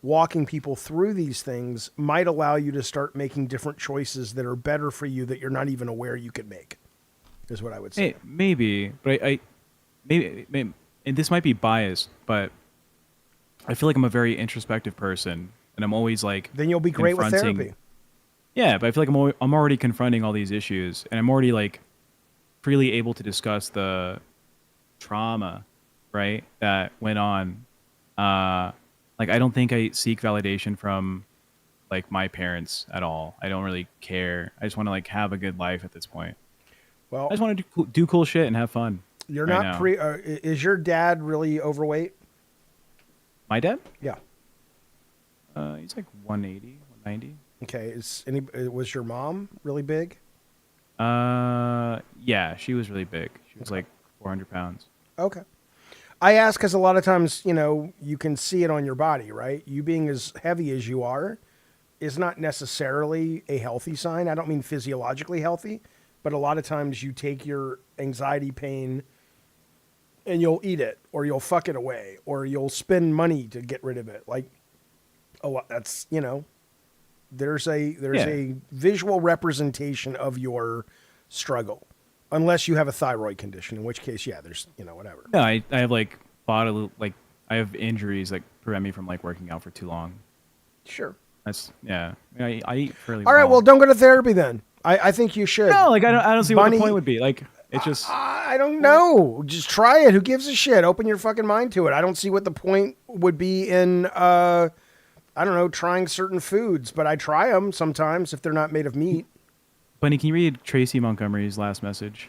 walking people through these things might allow you to start making different choices that are better for you that you're not even aware you could make, is what I would say. Hey, maybe, but I maybe, and this might be biased, but I feel like I'm a very introspective person, and I'm always like. Then you'll be great with confronting- therapy. Yeah, but I feel like I'm already confronting all these issues, and I'm already like freely able to discuss the trauma, right, that went on. Like I don't think I seek validation from like my parents at all. I don't really care. I just want to like have a good life at this point. Well, I just want to do cool shit and have fun. you're right not now. is your dad really overweight? My dad? Yeah. He's like 180, 190. Okay. Was your mom really big? Yeah, she was really big. She was like 400 pounds. Okay. I ask because a lot of times, you can see it on your body, right? You being as heavy as you are is not necessarily a healthy sign. I don't mean physiologically healthy, but a lot of times you take your anxiety pain and you'll eat it, or you'll fuck it away, or you'll spend money to get rid of it. Like, that's, there's a visual representation of your struggle. Unless you have a thyroid condition, in which case, yeah, there's, whatever. No, I have like bodily, like I have injuries that prevent me from like working out for too long. Sure. That's yeah. I eat fairly All right, well, well. don't go to therapy then. I think you should. No, like I don't see what Bunny- the point would be. Like it's just I don't know. Just try it. Who gives a shit? Open your fucking mind to it. I don't see what the point would be in, I don't know, trying certain foods, but I try them sometimes if they're not made of meat. Bunny. Can you read Tracy Montgomery's last message?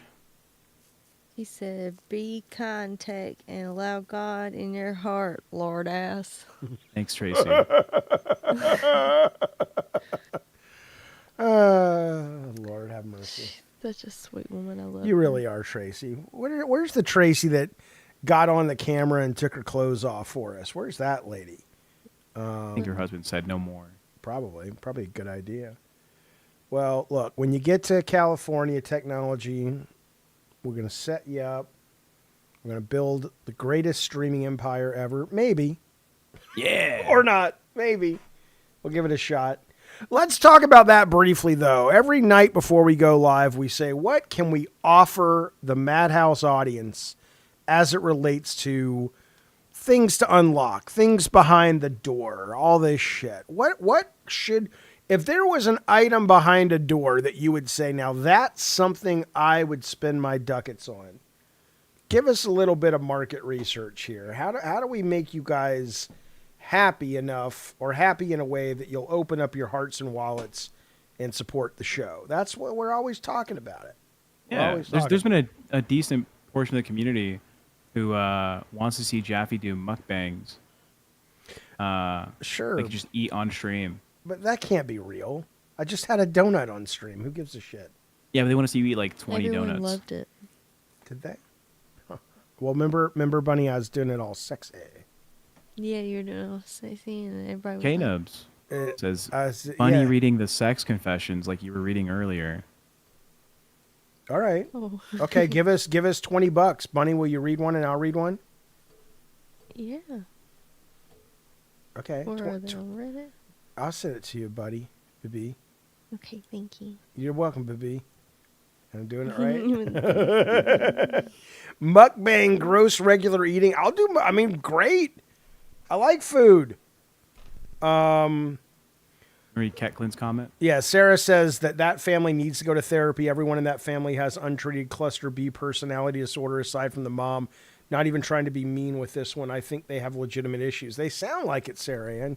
He said, "Be contact and allow God in your heart, Lord ass." Thanks, Tracy. Lord have mercy. Such a sweet woman. I love You her. really are, Tracy. Where's the Tracy that got on the camera and took her clothes off for us? Where's that lady? I think her husband said no more. Probably a good idea. Well, look, when you get to California technology, we're going to set you up. We're going to build the greatest streaming empire ever. Maybe. Yeah. Or not. Maybe. We'll give it a shot. Let's talk about that briefly, though. Every night before we go live, we say, what can we offer the Madhouse audience as it relates to things to unlock, things behind the door, all this shit? What should, if there was an item behind a door that you would say, now that's something I would spend my ducats on? Give us a little bit of market research here. How do we make you guys happy enough, or happy in a way that you'll open up your hearts and wallets and support the show? That's what we're always talking about it. Yeah. There's been a decent portion of the community who wants to see Jaffe do mukbangs. Sure, Like just eat on stream. but that can't be real. I just had a donut on stream. Who gives a shit? Yeah, but they want to see you eat like 20 Everyone donuts. loved it. Did they? Huh. Well, remember, Bunny, I was doing it all sexy. Yeah, you're doing all sexy and everybody was like, K-Nubs says, yeah. Bunny reading the sex confessions like you were reading earlier. All right. oh. Okay, give us $20. Bunny, will you read one and I'll read one? Yeah. Okay. Where are they on Reddit? I'll send it to you, buddy. Baby. Okay, thank you. You're welcome, baby. I'm doing it right. Mukbang, gross regular eating. Great. I like food. Read Cat Clint's comment. Yeah, Sarah says that family needs to go to therapy. Everyone in that family has untreated cluster B personality disorder aside from the mom. Not even trying to be mean with this one. I think they have legitimate issues. They sound like it, Sarah Ann.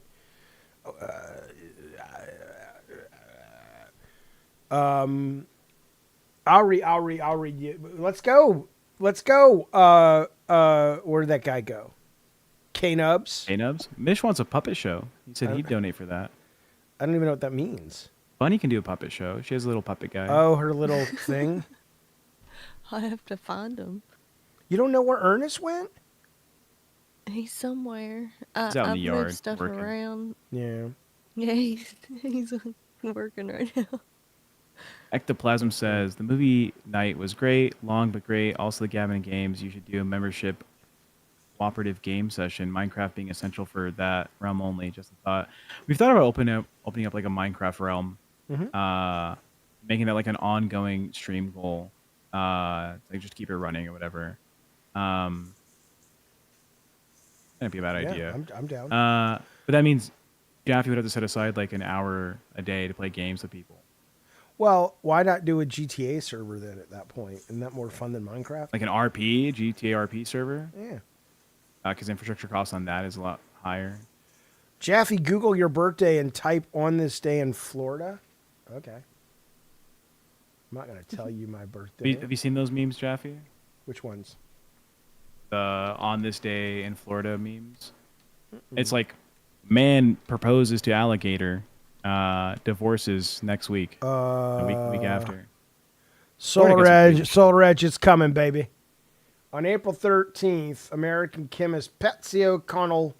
I'll read you. Let's go. Where did that guy go? K-Nubs? K-Nubs? Mish wants a puppet show. He said he'd donate for that. I don't even know what that means. Bunny can do a puppet show. She has a little puppet guy. Oh, her little thing? I have to find him. You don't know where Ernest went? He's somewhere. He's out in I've the yard moved stuff working. around. Yeah. Yeah, he's working right now. Ectoplasm says, the movie night was great, long but great. Also, the Gavin Games, you should do a membership cooperative game session. Minecraft being essential for that realm only. Just a thought. We've thought about opening up like a Minecraft realm, making that like an ongoing stream goal, like just keep it running or whatever. That'd be a bad idea. I'm down. But that means Jaffe would have to set aside like an hour a day to play games with people. Well, why not do a GTA server then at that point? Isn't that more fun than Minecraft? Like an RP, GTA RP server? Yeah. Because infrastructure costs on that is a lot higher. Jaffe, Google your birthday and type on this day in Florida. Okay. I'm not going to tell you my birthday. Have you seen those memes, Jaffe? Which ones? The on this day in Florida memes. It's like, man proposes to alligator, divorces next week, the week after. Solar Edge is coming, baby. On April 13th, American chemist Petsio Connell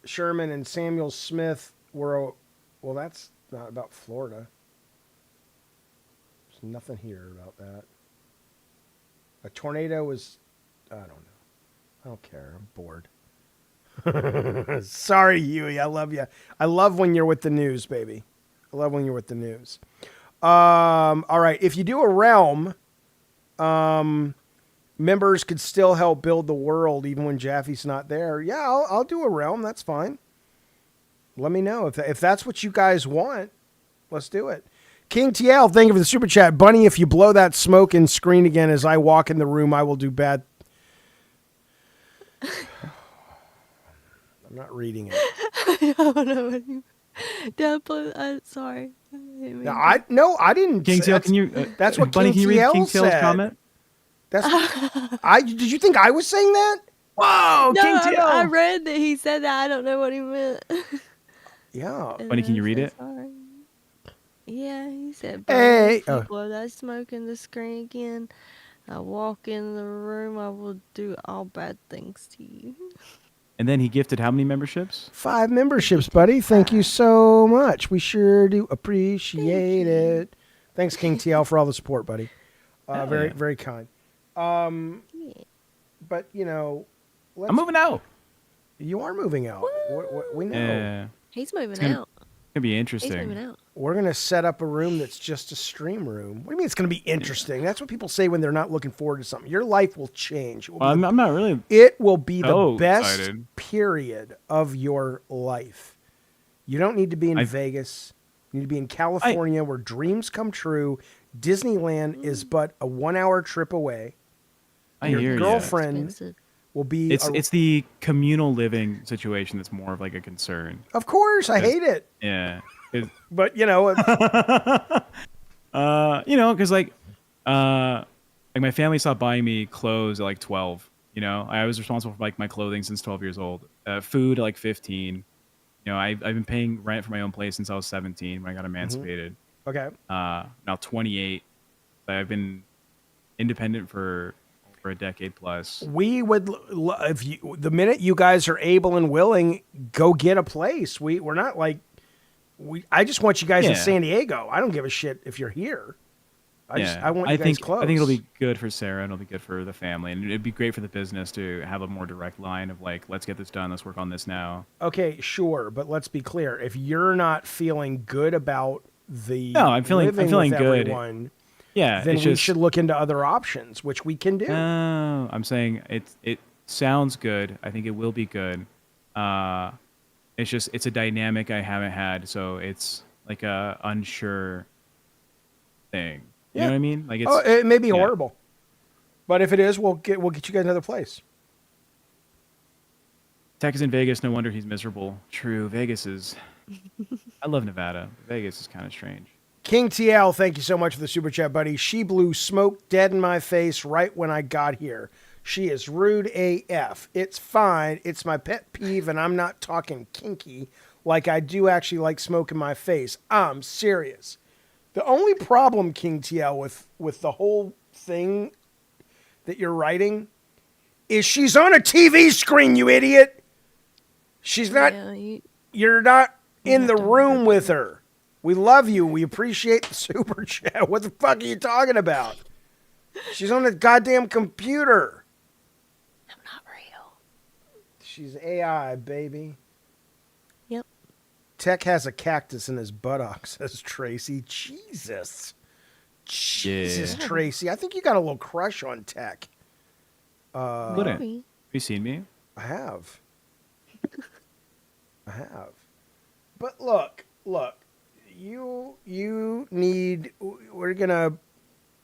Sherman and Samuel Smith were... Well, that's not about Florida. There's nothing here about that. A tornado was... I don't know. I don't care. I'm bored. Sorry, Huey. I love you. I love when you're with the news, baby. I love when you're with the news. All right. If you do a realm... members could still help build the world even when Jaffe's not there. Yeah, I'll do a realm. That's fine. Let me know if that's what you guys want. Let's do it. King TL, thank you for the super chat. Bunny, if you blow that smoke and screen again as I walk in the room, I will do bad. I'm not reading it. I don't know what you. Sorry. No, I didn't. King say, TL, can you? that's what Bunny, King can you read TL King TL's said. comment? That's did you think I was saying that? Whoa, No, King TL. I read that he said that. I don't know what he meant. Yeah. Bunny, can you read it? Sorry. Yeah, he said, Hey. if you blow that smoke in the screen again, I walk in the room, I will do all bad things to you. And then he gifted how many memberships? 5 memberships, buddy. Thank you so much. We sure do appreciate it. Thanks, King TL, for all the support, buddy. Very, very kind. But, you know... I'm moving out. You are moving out. We know. Yeah. He's moving It's gonna out. be He's interesting. moving out. We're going to set up a room that's just a stream room. What do you mean it's going to be interesting? That's what people say when they're not looking forward to something. Your life will change. It will, I'm not really. it will be the so best excited. period of your life. You don't need to be in Vegas. You need to be in California where dreams come true. Disneyland is but a 1-hour trip away. I Your hear you. girlfriend Expensive. will be... It's the communal living situation that's more of like a concern. Of course, I hate it. Yeah. But, you know... Because like my family stopped buying me clothes at like 12. You know, I was responsible for like my clothing since 12 years old. Food at like 15. You know, I've been paying rent for my own place since I was 17 when I got emancipated. Okay. Now 28. I've been independent for over a decade plus. We would, if you, the minute you guys are able and willing, go get a place. We're not like, I just want you guys in San Diego. I don't give a shit if you're here. I want you guys close. I think it'll be good for Sarah and it'll be good for the family. And it'd be great for the business to have a more direct line of like, let's get this done. Let's work on this now. Okay, sure. But let's be clear. If you're not feling good about the I'm feeling with good. everyone, Yeah, then we should look into other options, which we can do. I'm saying it sounds good. I think it will be good. It's a dynamic I haven't had, so it's like a unsure thing. You know what I mean? Like it may be horrible, but if it is, we'll get you guys another place. Tech is in Vegas. No wonder he's miserable. True, Vegas is. I love Nevada. Vegas is kind of strange. King TL, thank you so much for the super chat, buddy. She blew smoke dead in my face right when I got here. She is rude AF. It's fine. It's my pet peeve, and I'm not talking kinky. Like, I do actually like smoke in my face. I'm serious. The only problem, King TL, with the whole thing that you're writing is she's on a TV screen, you idiot. She's not... Yeah, you're not in the room with her. We love you. We appreciate the super chat. What the fuck are you talking about? She's on a goddamn computer. I'm not real. She's AI, baby. Yep. Tech has a cactus in his buttocks, says Tracy. Jesus, Tracy. I think you got a little crush on Tech. Have you seen me? I have. But look. You need. We're gonna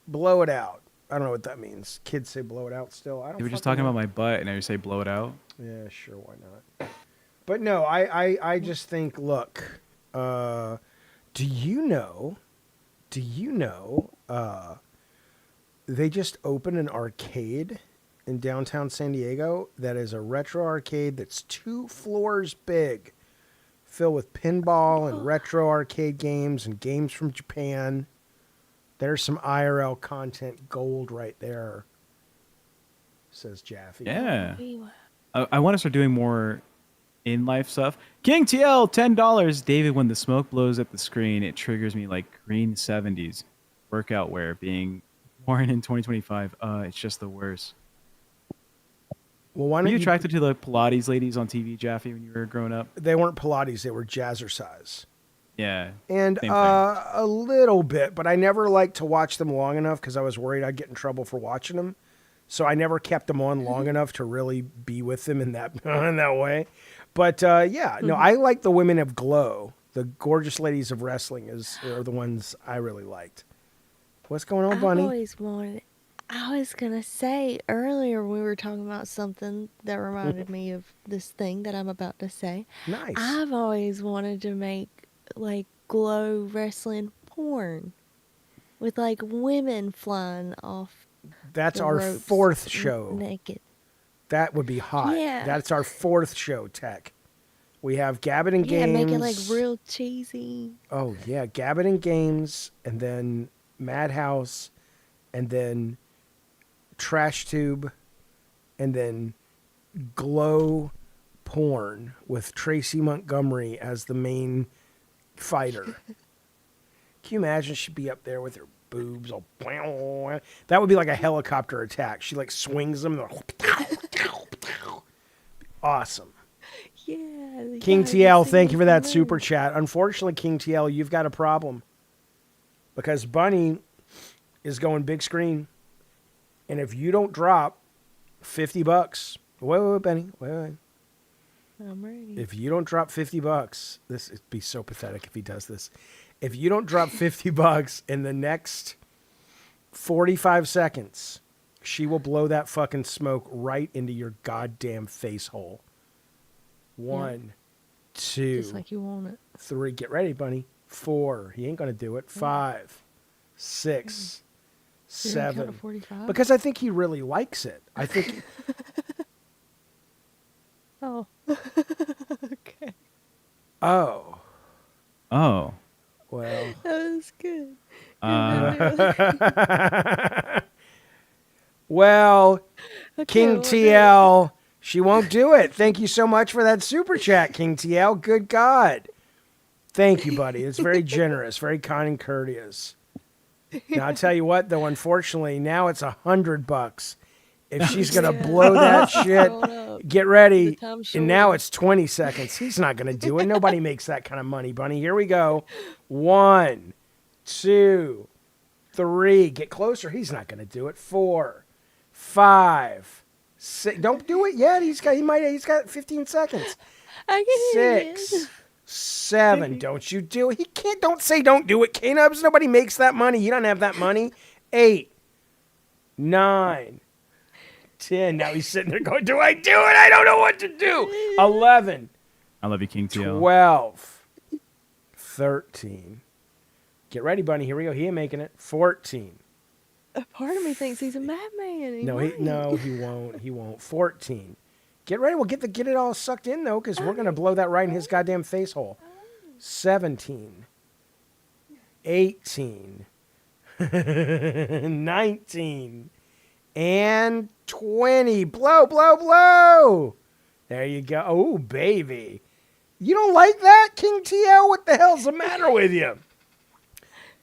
blow it out. I don't know what that means. Kids say blow it out still. I don't. You were just talking about my butt, and now you say blow it out. Yeah, sure. Why not? But no, I just think. Look, do you know? They just opened an arcade in downtown San Diego that is a retro arcade that's 2 floors big, filled with pinball and retro arcade games and games from Japan. There's some IRL content gold right there, says Jaffe. Yeah. I want to start doing more in-life stuff. King TL, $10. David, when the smoke blows at the screen, it triggers me like green 70s. Workout wear being born in 2025. It's just the worst. Well, why Were don't you attracted to the Pilates ladies on TV, Jaffe, when you were growing up? They weren't Pilates; they were jazzercise. Yeah. And a little bit, but I never liked to watch them long enough because I was worried I'd get in trouble for watching them. So I never kept them on long enough to really be with them in that way. But yeah, no, I like the women of Glow. The gorgeous ladies of wrestling are the ones I really liked. What's going on, I've Bunny? always wanted. I was gonna say earlier we were talking about something that reminded me of this thing that I'm about to say. Nice. I've always wanted to make like glow wrestling porn with like women flying off That's the our ropes fourth show. naked. That would be hot. Yeah. That's our fourth show, Tech. We have Gabbin and Yeah, Games. make it like real cheesy. Oh, yeah. Gabbin and Games, and then Madhouse, and then TrashTube, and then Glow Porn with Tracy Montgomery as the main fighter. Can you imagine she'd be up there with her boobs all... That would be like a helicopter attack. She like swings them. Awesome. Yeah. King yeah, TL, the thank you for that singles super alone. chat. Unfortunately, King TL, you've got a problem. Because Bunny is going big screen. And if you don't drop $50... Wait, Benny. Wait. I'm ready. If you don't drop $50... This would be so pathetic if he does this. If you don't drop $50 in the next 45 seconds, she will blow that fucking smoke right into your goddamn face hole. 1, 2, Just like you want it. 3. Get ready, Bunny. 4. He ain't gonna do it. 5, 6, You're gonna count to 7. 45? Because I think he really likes it. I think. Oh. Okay. Oh. Oh. Well. That was good. Well, Okay, King we'll do it. TL, she won't do it. Thank you so much for that super chat, King TL. Good God. Thank you, buddy. It's very generous, very kind and courteous. Now, I'll tell you what, though, unfortunately, now it's $100. If she's going to Yeah. blow that shit, Hold up. get ready. The time's And now short. it's 20 seconds. He's not going to do it. Nobody makes that kind of money, Bunny. Here we go. 1, 2, 3. Get closer. He's not going to do it. 4, 5, 6. Don't do it yet. He's got 15 seconds. I can hear you. 6, 7. Don't you do it. He can't. Don't say don't do it, K-Nubs. Nobody makes that money. You don't have that money. 8, 9, 10. Now he's sitting there going, do I do it? I don't know what to do. 11, I love you, King TL. 12, 13. Get ready, Bunny. Here we go. He ain't making it. 14. A part of me thinks he's a madman. He No, might. he won't. He won't. 14. Get ready. We'll get it all sucked in though, because we're gonna blow that right in his goddamn face hole. 17. 18. 19. And 20. Blow, blow, blow. There you go. Oh, baby. You don't like that, King TL? What the hell's the matter with you?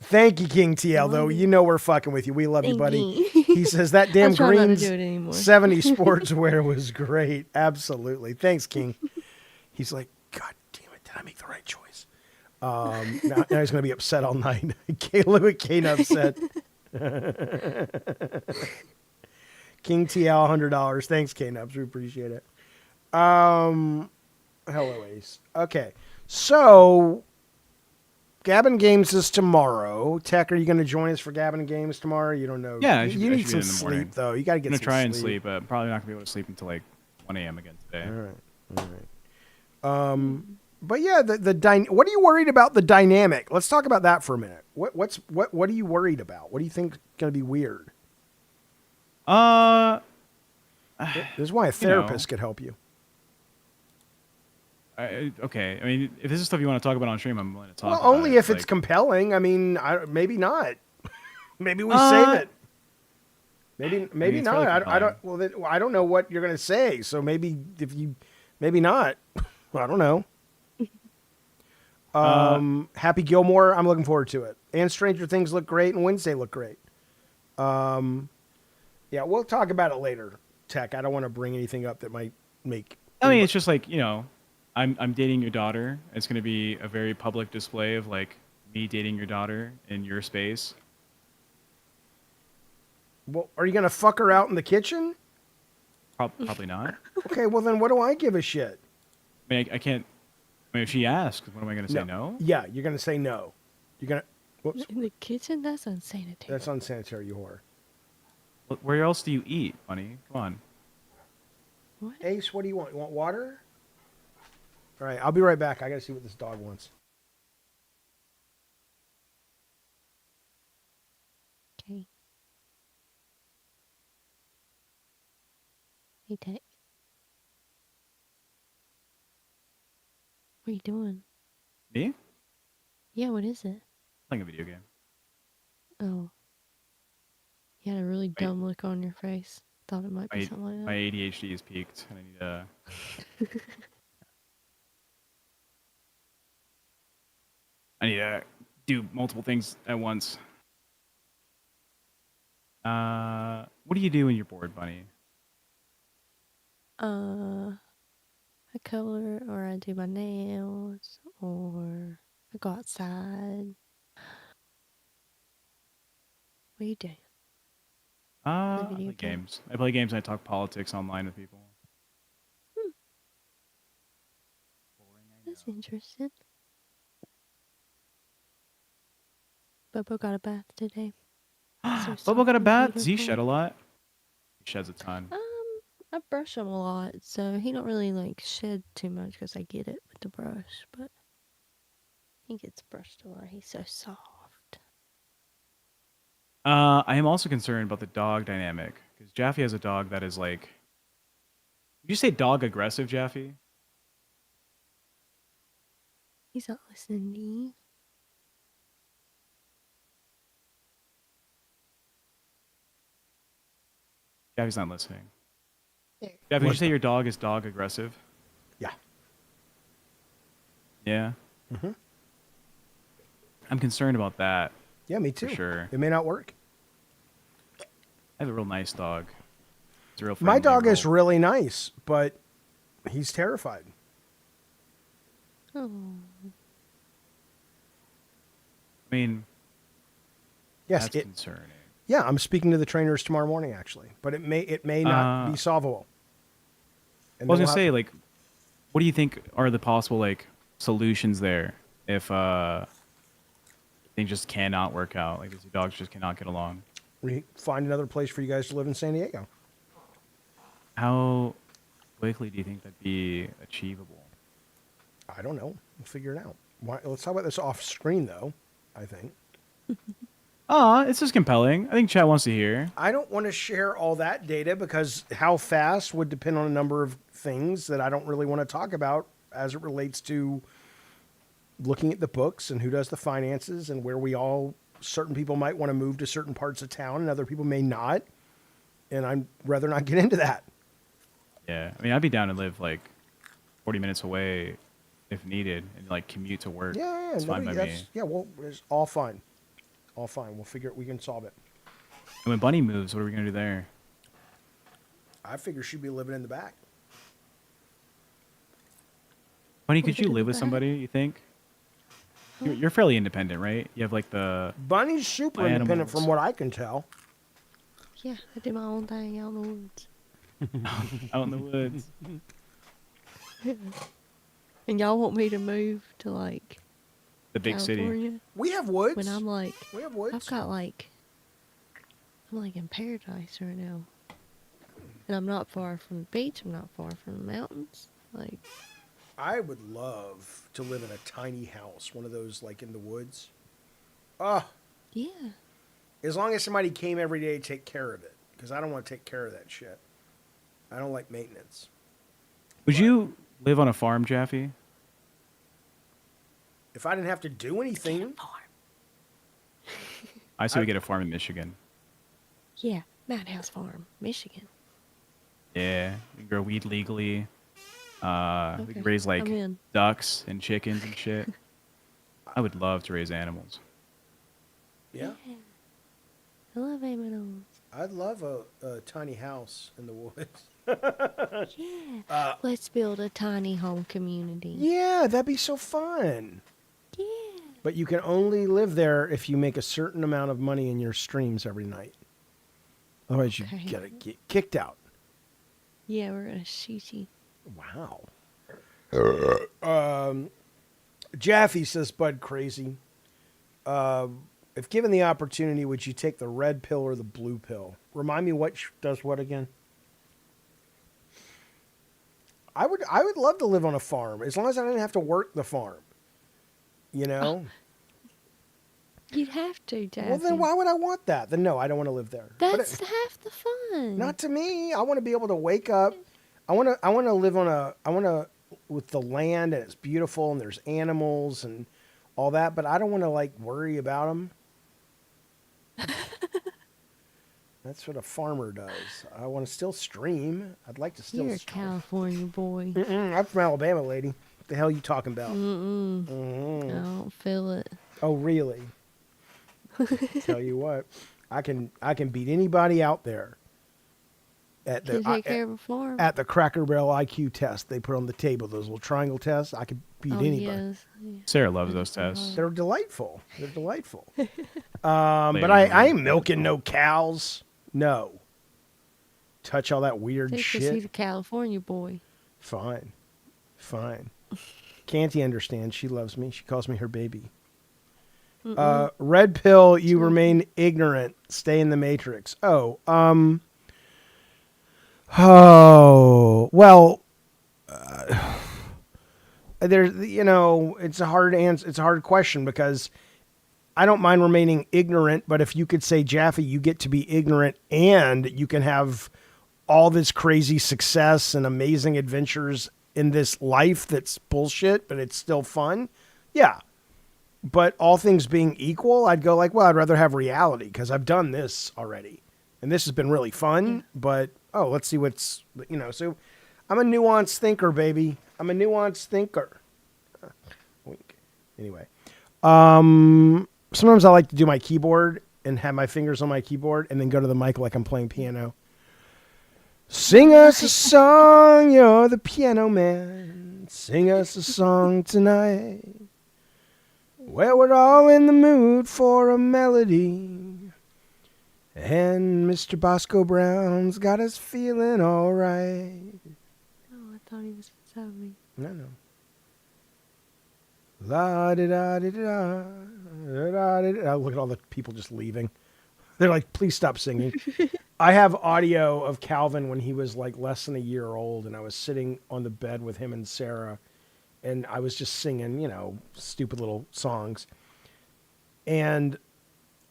Thank you, King TL, though. You know we're fucking with you. We love you, buddy. Thank you. He says that damn I'll try not to Greens do it anymore. 70 sportswear was great. Absolutely. Thanks, King. He's like, God damn it, did I make the right choice? Now he's going to be upset all night. Look what Kane upset. King TL, $100. Thanks, K-Nubs. We appreciate it. Hello, Ace. Okay. So, Gabbin Games is tomorrow. Tech, are you going to join us for Gabbin Games tomorrow? You don't know. Yeah, I You should- need I should be some in the morning. sleep, though. You got to I'm get gonna some try and sleep. Probably not gonna be able to sleep until like 1 a.m. again today. All right. But yeah, what are you worried about the dynamic? Let's talk about that for a minute. What are you worried about? What do you think is going to be weird? This is why a therapist could help you. Okay. I mean, if this is stuff you want to talk about on stream, I'm willing to talk. Well, about only it. if it's Like, compelling. I mean, maybe not. Maybe we save it. Maybe it's not. really I don't. Well, I don't know what you're going to say. So maybe maybe not. I don't know. Happy Gilmore. I'm looking forward to it. And Stranger Things look great, and Wednesday look great. Yeah, we'll talk about it later. Tech. I don't want to bring anything up that might make. I mean, it's just like, I'm dating your daughter. It's going to be a very public display of like me dating your daughter in your space. Well, are you going to fuck her out in the kitchen? Probably not. Okay, well then what do I give a shit? I mean, I can't. I mean, if she asks, what am I going to say? No. Yeah, you're gonna say no. You're gonna. Whoops. In the kitchen? That's unsanitary. That's unsanitary, you whore. Where else do you eat, Bunny? Come on. What? Ace, what do you want? You want water? All right, I'll be right back. I gotta see what this dog wants. Okay. Hey, Tech. What are you doing? Me? Yeah, what is it? Playing a video game. Oh. You had a really dumb look on your face. Thought it might be something like My that. ADHD is peaked, and I need to do multiple things at once. What do you do when you're bored, Bunny? I color, or I do my nails, or I go outside. What do you do? I video play game. games. I play games and I talk politics online with people. Boring, I That's know. interesting. Bobo got a bath today. So Bobo got a soft and bath? Does he beautiful. shed a lot? He sheds a ton. I brush him a lot, so he don't really like shed too much because I get it with the brush, but he gets brushed a lot. He's so soft. I am also concerned about the dog dynamic because Jaffe has a dog that is like. Did you say dog aggressive, Jaffe? He's not listening to you. Jaffe's not listening. There. Jaffe, did you What say your dog is dog aggressive? Yeah. Yeah. Mhm. I'm concerned about that. Yeah, me too. sure. It may not work. I have a real nice dog. It's a real My friendly, dog is real- really nice, but he's terrified. Oh. I mean, Yes, that's concerning. yeah, I'm speaking to the trainers tomorrow morning actually, but it may not be solvable. And I was then gonna we'll say, have- like, what do you think are the possible like solutions there if things just cannot work out? Like these dogs just cannot get along. we find another place for you guys to live in San Diego. How quickly do you think that'd be achievable? I don't know. We'll figure it out. Let's talk about this off screen though, I think. It's just compelling. I think chat wants to hear. I don't want to share all that data because how fast would depend on a number of things that I don't really want to talk about as it relates to looking at the books and who does the finances and where certain people might want to move to certain parts of town and other people may not. And I'd rather not get into that. Yeah, I mean, I'd be down to live like 40 minutes away if needed and like commute to work. Yeah, it's fine by me. yeah, well, it's all fine. All fine. We'll figure it. We can solve it. And when Bunny moves, what are we gonna do there? I figure she'd be living in the back. Bunny, could Living you in live the with back? somebody? You think? You're fairly independent, right? You have like the Bunny's super My independent animals. from what I can tell. Yeah, I do my own thing out in the woods. out in the woods. And y'all want me to move to like The big city. California We have woods. when I'm like, We have woods. I've got like, I'm like in paradise right now. And I'm not far from the beach. I'm not far from the mountains. Like, I would love to live in a tiny house, one of those like in the woods. Oh, yeah. as long as somebody came every day to take care of it, because I don't want to take care of that shit. I don't like maintenance. Would you live on a farm, Jaffe? If I didn't have to do anything, I say we get a farm in Michigan. Yeah, Madhouse Farm, Michigan. Yeah, we can grow weed legally. We Okay, can raise like I'm in. ducks and chickens and shit. I would love to raise animals. yeah, I love animals. I'd love a tiny house in the woods. Yeah. Let's build a tiny home community. Yeah, that'd be so fun. Yeah. But you can only live there if you make a certain amount of money in your streams every night. Otherwise, you Okay. get kicked out. Yeah, we're gonna shoot you. Wow. Jaffe says, Bud crazy. If given the opportunity, would you take the red pill or the blue pill? Remind me what does what again? I would love to live on a farm as long as I didn't have to work the farm. You know? You'd have to, Jaffe. Well, then why would I want that? Then no, I don't want to live there. That's half the fun. Not to me. I want to be able to wake up. I want to live on with the land and it's beautiful and there's animals and all that, but I don't want to like worry about them. That's what a farmer does. I want to still stream. I'd like to still You're a stream. California boy. I'm from Alabama, lady. What the hell are you talking about? I don't feel it. Oh, really? Tell you what, I can beat anybody out there at To take care of a farm. at the Cracker Barrel IQ test they put on the table. Those little triangle tests. I could beat anybody. Yes. Sarah loves those tests. They're delightful. But I ain't milking no cows. No. Touch all that weird Because shit. he's a California boy. Fine. Canty understands. She loves me. She calls me her baby. Red pill, you remain ignorant. Stay in the matrix. Oh, well, there's, it's a hard answer. It's a hard question because I don't mind remaining ignorant, but if you could say, Jaffe, you get to be ignorant and you can have all this crazy success and amazing adventures in this life that's bullshit, but it's still fun. Yeah. But all things being equal, I'd go like, well, I'd rather have reality because I've done this already. And this has been really fun, but, let's see what's, so I'm a nuanced thinker, baby. I'm a nuanced thinker. Wink. Anyway. Sometimes I like to do my keyboard and have my fingers on my keyboard and then go to the mic like I'm playing piano. Sing us a song, you're the piano man. Sing us a song tonight. Well, we're all in the mood for a melody. And Mr. Bosco Brown's got us feeling all right. Oh, I thought he was beside me. No. La di da di da da di da. Look at all the people just leaving. They're like, please stop singing. I have audio of Calvin when he was like less than a year old, and I was sitting on the bed with him and Sarah, and I was just singing, stupid little songs. And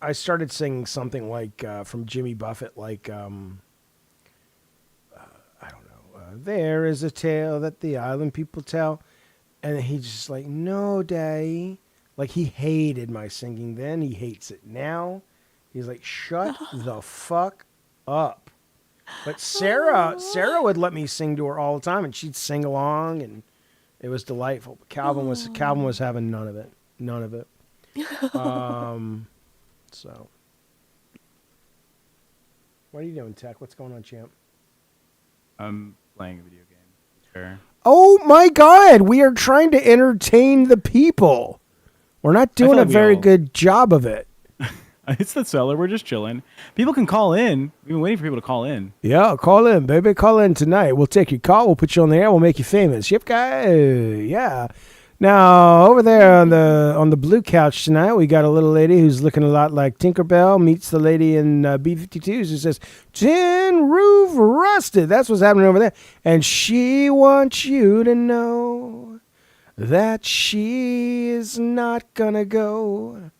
I started singing something like from Jimmy Buffett, like, I don't know, there is a tale that the island people tell. And he's just like, no, Daddy. Like, he hated my singing then. He hates it now. He's like, shut the fuck up. But Sarah would let me sing to her all the time, and she'd sing along, and it was delightful. But Calvin was having none of it. So, what are you doing, Tech? What's going on, champ? I'm playing a video game. Sure. Oh my God, we are trying to entertain the people. We're not doing a very good job of it. It's the Cellar. We're just chilling. People can call in. We've been waiting for people to call in. Yeah, call in, baby. Call in tonight. We'll take your call. We'll put you on the air. We'll make you famous. Yep, guy. Yeah. Now, over there on the blue couch tonight, we got a little lady who's looking a lot like Tinkerbell meets the lady in B-52s who says, tin roof rusted. That's what's happening over there. And she wants you to know that she is not gonna go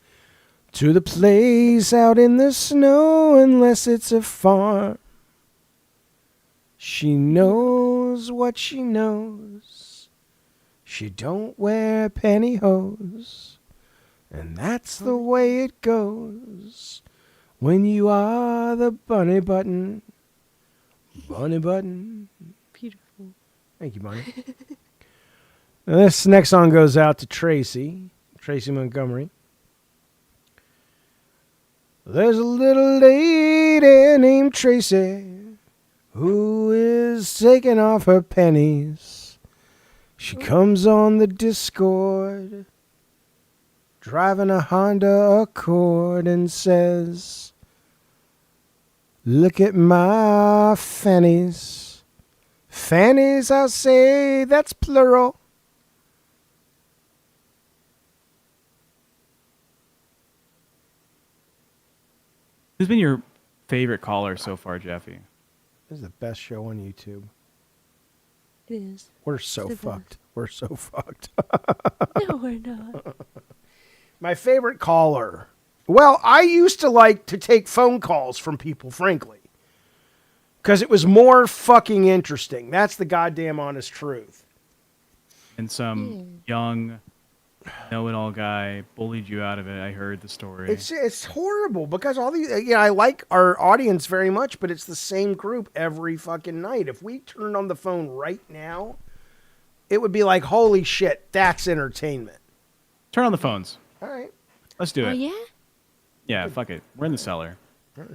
to the place out in the snow unless it's a farm. She knows what she knows. She don't wear pantyhose, and that's the way it goes when you are the bunny button. Bunny button. Beautiful. Thank you, Bunny. Now this next song goes out to Tracy Montgomery. There's a little lady named Tracy who is taking off her pennies. She comes on the Discord, driving a Honda Accord, and says, look at my fannies. Fannies, I say, that's plural. Who's been your favorite caller so far, Jaffe? This is the best show on YouTube. It is. We're so It's the fucked. We're so fucked. No, we're not. My favorite caller. Well, I used to like to take phone calls from people, frankly, because it was more fucking interesting. That's the goddamn honest truth. And some young know-it-all guy bullied you out of it. I heard the story. It's horrible because all these, I like our audience very much, but it's the same group every fucking night. If we turned on the phone right now, it would be like, holy shit, that's entertainment. Turn on the phones. All right. Let's do it. Oh, yeah? Yeah, fuck it. We're in the cellar. Yeah.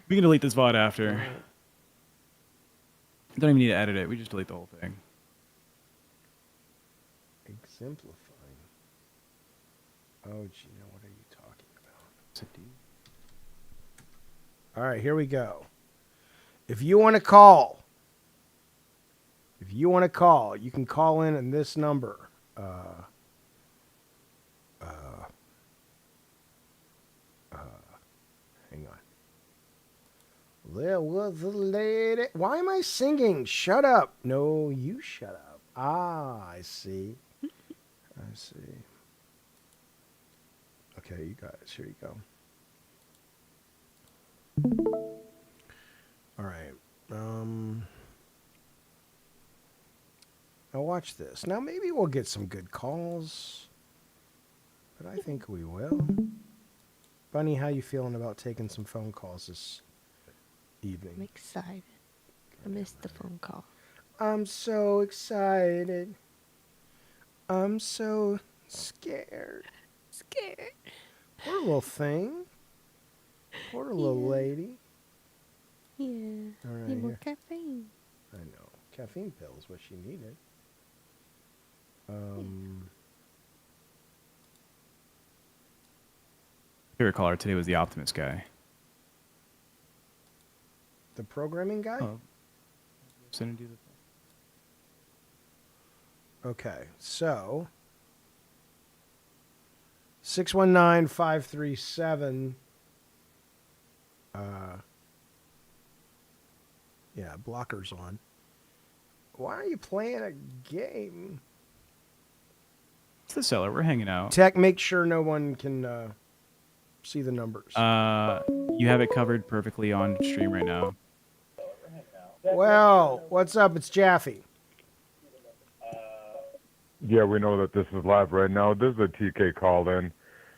We can delete this VOD after. Don't even need to edit it. We just delete the whole thing. Exemplifying. Oh, Gina, what are you talking about? All right, here we go. If you want to call, you can call in this number. Hang on. There was a lady. Why am I singing? Shut up. No, you shut up. Ah, I see. I see. Okay, you guys, here you go. All right. Now watch this. Now maybe we'll get some good calls, but I think we will. Bunny, how you feeling about taking some phone calls this evening? I'm excited. I missed the phone call. I'm so excited. I'm so scared. Scared. Poor little thing. Poor little lady. Yeah. All right, Need more here. caffeine. I know. Caffeine pills, what she needed. Favorite caller today was the Optimist guy. The programming guy? Oh. Send him the Okay, so 619-537. Yeah, blocker's on. Why are you playing a game? It's the cellar. We're hanging out. Tech, make sure no one can see the numbers. You have it covered perfectly on stream right now. Well, what's up? It's Jaffe. Yeah, we know that this is live right now. This is a TK call in.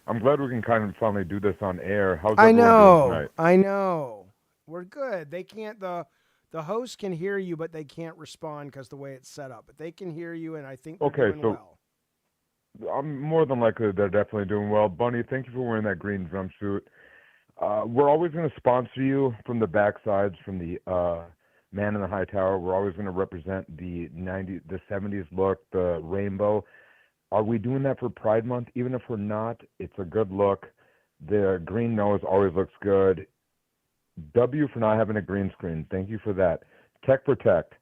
I'm glad we can kind of finally do this on air. How's everyone doing tonight? I know. We're good. They can't, the host can hear you, but they can't respond because the way it's set up. But they can hear you, and I think they're doing well. I'm more than likely they're definitely doing well. Bunny, thank you for wearing that green jumpsuit. We're always going to sponsor you from the backsides, from the Man in the High Tower. We're always going to represent the 70s look, the rainbow. Are we doing that for Pride Month? Even if we're not, it's a good look. The green nose always looks good. W for not having a green screen. Thank you for that. Tech Protect.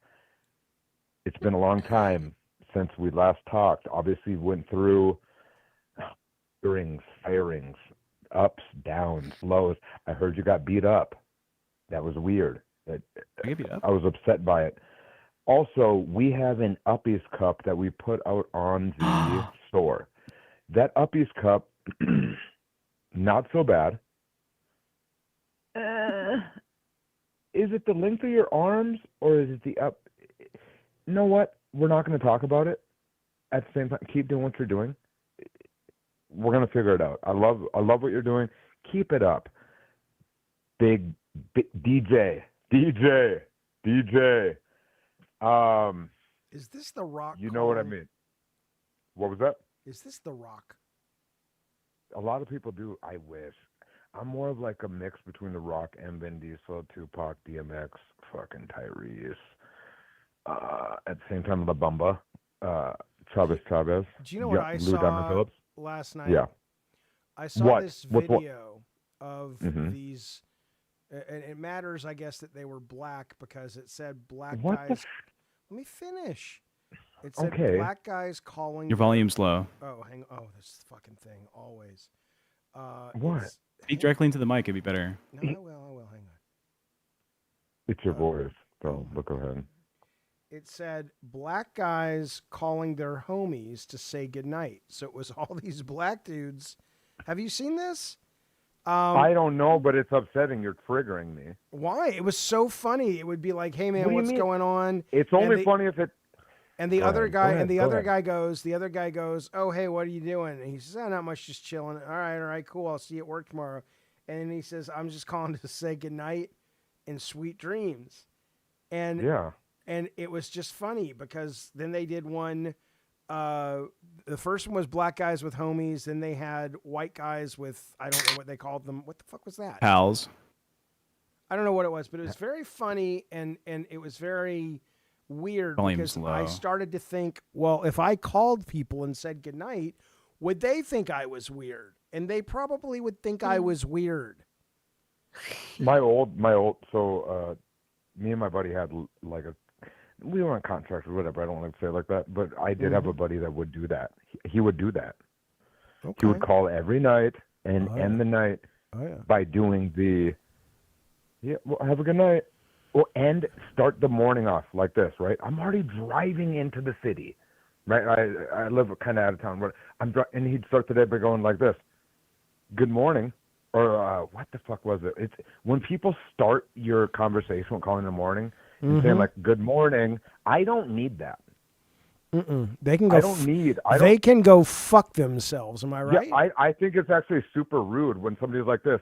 It's been a long time since we last talked. Obviously, went through firings, ups, downs, lows. I heard you got beat up. That was weird. I was upset by it. Also, we have an Uppies cup that we put out on the store. That Uppies cup, not so bad. Is it the length of your arms or is it the up? You know what? We're not going to talk about it. At the same time, keep doing what you're doing. We're going to figure it out. I love what you're doing. Keep it up. Big DJ. Is this The Rock? You know what I mean. What was that? Is this The Rock? A lot of people do. I wish. I'm more of like a mix between The Rock and Vin Diesel, Tupac, DMX, fucking Tyrese. At the same time, La Bamba, Chavez. Do you know what I saw last night? Yeah. I saw this What? video of these, and it matters, I guess, that they were black because it said black guys. Let me finish. It said black guys calling. Your volume's low. Oh, hang on. Oh, this fucking thing always. What? Speak directly into the mic. It'd be better. No, I will. Hang on. It's your voice, so but go ahead. It said black guys calling their homies to say goodnight. So it was all these black dudes. Have you seen this? I don't know, but it's upsetting. You're triggering me. Why? It was so funny. It would be like, "Hey man, What do you what's mean? going on?" It's only funny if it. And the Go other ahead, guy, go and the ahead, other go ahead. guy goes, "Oh, hey, what are you doing?" And he says, "Oh, not much, just chilling." All right, cool. I'll see you at work tomorrow. And then he says, "I'm just calling to say goodnight and sweet dreams." And Yeah. and it was just funny because then they did one. The first one was black guys with homies. Then they had white guys with, I don't know what they called them. What the fuck was that? Pals. I don't know what it was, but it was very funny and it was very weird Volume's because I low. started to think, well, if I called people and said goodnight, would they think I was weird? And they probably would think I was weird. My old, so me and my buddy had like we weren't contractors, whatever. I don't like to say it like that, but I did have a buddy that would do that. He would do that. Okay. He would call every night and end the night by doing the, well, have a good night. Well, and start the morning off like this, right? I'm already driving into the city, right? I live kind of out of town, but and he'd start the day by going like this, good morning. Or what the fuck was it? It's when people start your conversation with calling in the morning and saying like "Good morning." I don't need that. They can go. They can go fuck themselves. Am I right? Yeah, I think it's actually super rude when somebody's like this.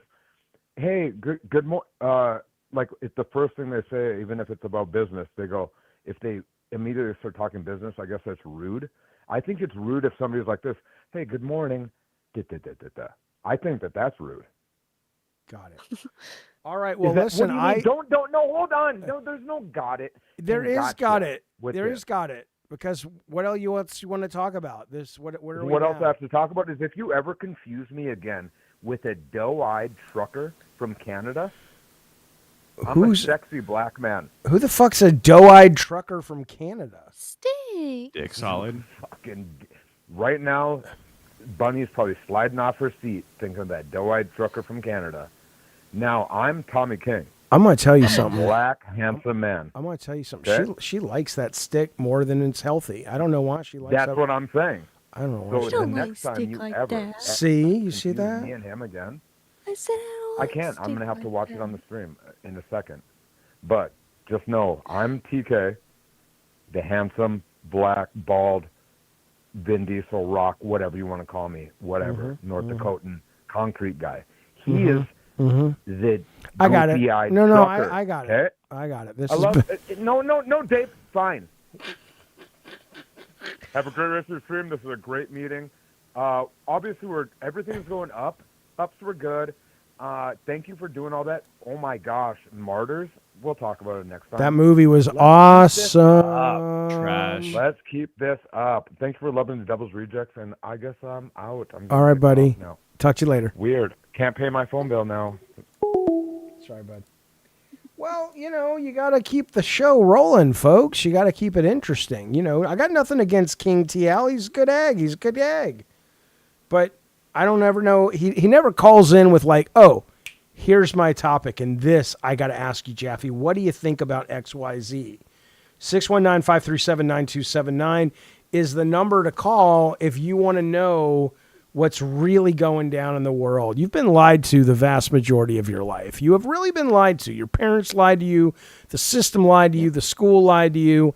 Hey, good morning. Like it's the first thing they say, even if it's about business. They go, if they immediately start talking business, I guess that's rude. I think it's rude if somebody's like this. Hey, good morning. I think that's rude. Got it. All right. Well, listen. Don't. No, hold on. No, there's no got it. There is gotcha got it. with There it. is got it. Because what else you want to talk about? What are we What else now? I have to talk about is if you ever confuse me again with a doe-eyed trucker from Canada, I'm a sexy black man. Who the fuck's a doe-eyed trucker from Canada? Stink. Dick solid. Fucking right now, Bunny's probably sliding off her seat thinking of that doe-eyed trucker from Canada. Now I'm Tommy King. I'm going to tell you something. Black, handsome man. I'm going to tell you something. Okay? She likes that stick more than it's healthy. I don't know why she likes that. That's what I'm saying. I don't know why. So she the don't next like time stick you like ever that. See? You see confuse that? me and him again, I said I don't I like can't. I'm stick gonna have to like watch that. it on the stream in a second. But just know I'm TK, the handsome, black, bald, Vin Diesel, rock, whatever you want to call me, whatever, North Dakotan, concrete guy. He is the I got it. goofy-eyed No, trucker, I got it. okay? I got it. This I is love no, Dave. Fine. Have a great rest of the stream. This is a great meeting. Obviously, everything's going up. Ups were good. Thank you for doing all that. Oh my gosh, Martyrs. We'll talk about it next time. that movie was awesome. Trash. Let's keep this up. Thanks for loving the Devil's Rejects, and I guess I'm out. I'm All right, gonna buddy. get off now. Talk to you later. Weird. Can't pay my phone bill now. Sorry, bud. Well, you got to keep the show rolling, folks. You got to keep it interesting. I got nothing against King TL. He's a good egg. But I don't ever know. He never calls in with like, oh, here's my topic. And this, I got to ask you, Jaffe, what do you think about XYZ? 619-537-9279 is the number to call if you want to know what's really going down in the world. You've been lied to the vast majority of your life. You have really been lied to. Your parents lied to you. The system lied to you. The school lied to you.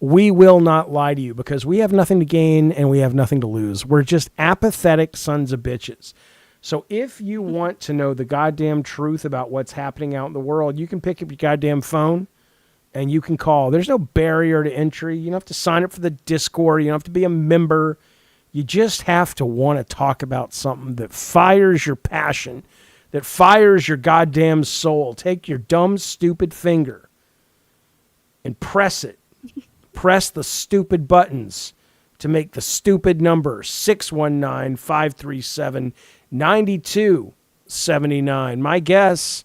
We will not lie to you because we have nothing to gain and we have nothing to lose. We're just apathetic sons of bitches. So if you want to know the goddamn truth about what's happening out in the world, you can pick up your goddamn phone and you can call. There's no barrier to entry. You don't have to sign up for the Discord. You don't have to be a member. You just have to want to talk about something that fires your passion, that fires your goddamn soul. Take your dumb, stupid finger and press it. Press the stupid buttons to make the stupid number 619-537-9279. My guess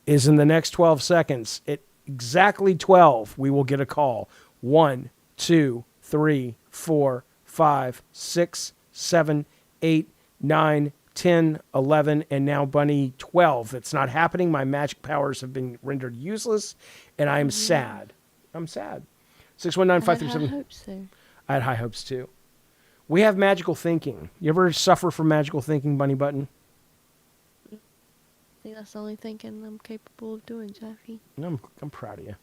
is in the next 12 seconds, at exactly 12, we will get a call. 1, 2, 3, 4, 5, 6, 7, 8, 9, 10, 11, and now Bunny 12. That's not happening. My magic powers have been rendered useless, and I am sad. I'm sad. I had high 619-537. hopes there. I had high hopes too. We have magical thinking. You ever suffer from magical thinking, Bunny Button? I think that's the only thinking I'm capable of doing, Jaffe. No, I'm proud of you.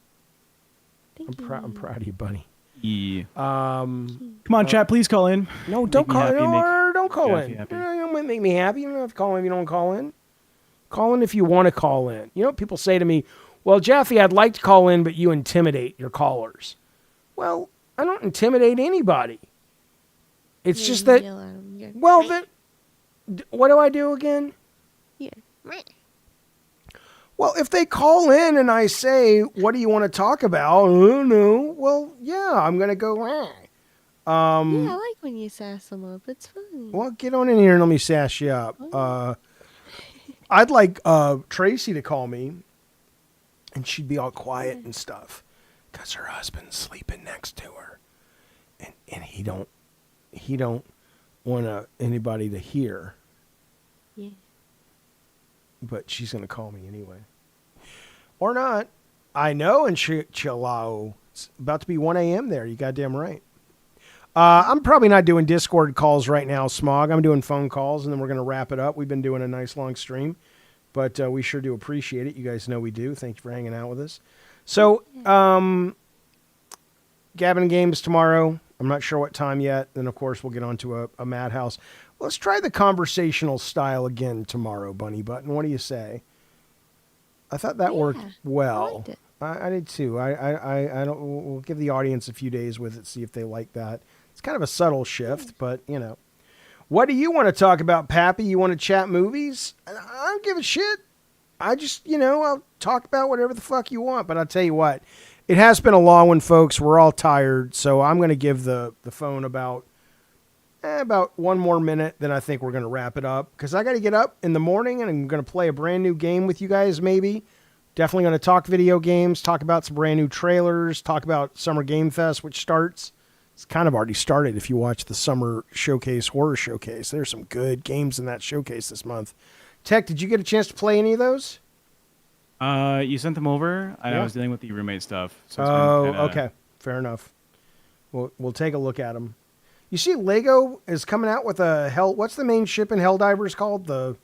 Thank you. I'm proud of you, Bunny. Yeah. Um, Come on, chat. Please call in. no, don't me call happy, in. make Or don't call Jaffe in. happy. You might make me happy. You don't have to call in if you don't call in. Call in if you want to call in. You know what people say to me? Well, Jaffe, I'd like to call in, but you intimidate your callers. Well, I don't intimidate anybody. It's Yeah, just you that. yell at 'em, you're- Well, then, what do I do again? Yeah. Well, if they call in and I say, "What do you want to talk about?" Oh no. Well, yeah, I'm gonna go. "Meh." Yeah, I like when you sass them up. It's fun. Well, get on in here and let me sass you up. I'd like Tracy to call me, and she'd be all quiet and stuff, cause her husband's sleeping next to her, and he don't want anybody to hear. Yeah. But she's gonna call me anyway, or not. I know, and Chilao. It's about to be 1 a.m. there. You goddamn right. I'm probably not doing Discord calls right now, Smog. I'm doing phone calls, and then we're going to wrap it up. We've been doing a nice long stream, but we sure do appreciate it. You guys know we do. Thank you for hanging out with us. So, Gavin Games tomorrow. I'm not sure what time yet. Then, of course, we'll get on to a madhouse. Let's try the conversational style again tomorrow, Bunny Button. What do you say? I thought that worked well. I liked it. I did too. I don't. We'll give the audience a few days with it, see if they like that. It's kind of a subtle shift, but you know. What do you want to talk about, Pappy? You want to chat movies? I don't give a shit. I just, I'll talk about whatever the fuck you want. But I'll tell you what, it has been a long one, folks. We're all tired, so I'm going to give the phone about one more minute. Then I think we're going to wrap it up because I got to get up in the morning and I'm going to play a brand new game with you guys. Maybe. Definitely going to talk video games, talk about some brand new trailers, talk about Summer Game Fest, which starts. It's kind of already started if you watch the Summer Showcase, Horror Showcase. There's some good games in that showcase this month. Tech, did you get a chance to play any of those? You sent them over. Yeah. I was dealing with the roommate stuff. So it's been kinda... Okay. Fair enough. We'll take a look at them. You see, Lego is coming out with a what's the main ship in Helldivers called? The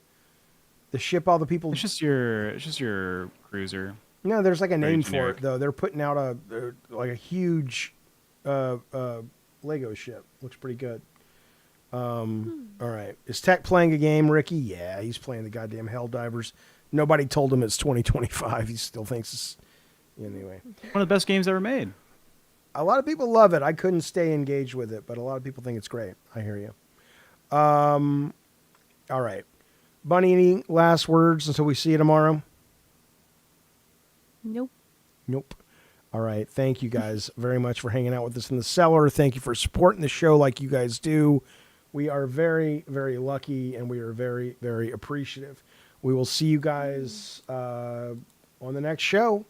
ship all the people. It's just your cruiser. No, there's like a Very name generic. for it though. They're putting out a huge Lego ship. Looks pretty good. All right. Is Tech playing a game, Ricky? Yeah, he's playing the goddamn Helldivers. Nobody told him it's 2025. He still thinks it's anyway. One of the best games ever made. A lot of people love it. I couldn't stay engaged with it, but a lot of people think it's great. I hear you. All right. Bunny, any last words until we see you tomorrow? Nope. Nope. All right. Thank you guys very much for hanging out with us in the cellar. Thank you for supporting the show like you guys do. We are very, very lucky, and we are very, very appreciative. We will see you guys on the next show.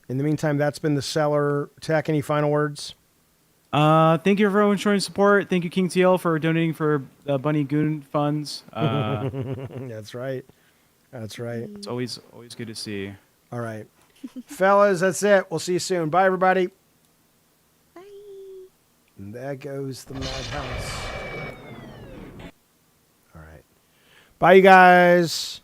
In the meantime, that's been the cellar. Tech, any final words? Thank you everyone for showing support. Thank you King TL for donating for Bunny Goon funds. That's right. That's right. It's always good to see. All right. Fellas, that's it. We'll see you soon. Bye, everybody. Bye. And there goes the madhouse. All right. Bye, you guys.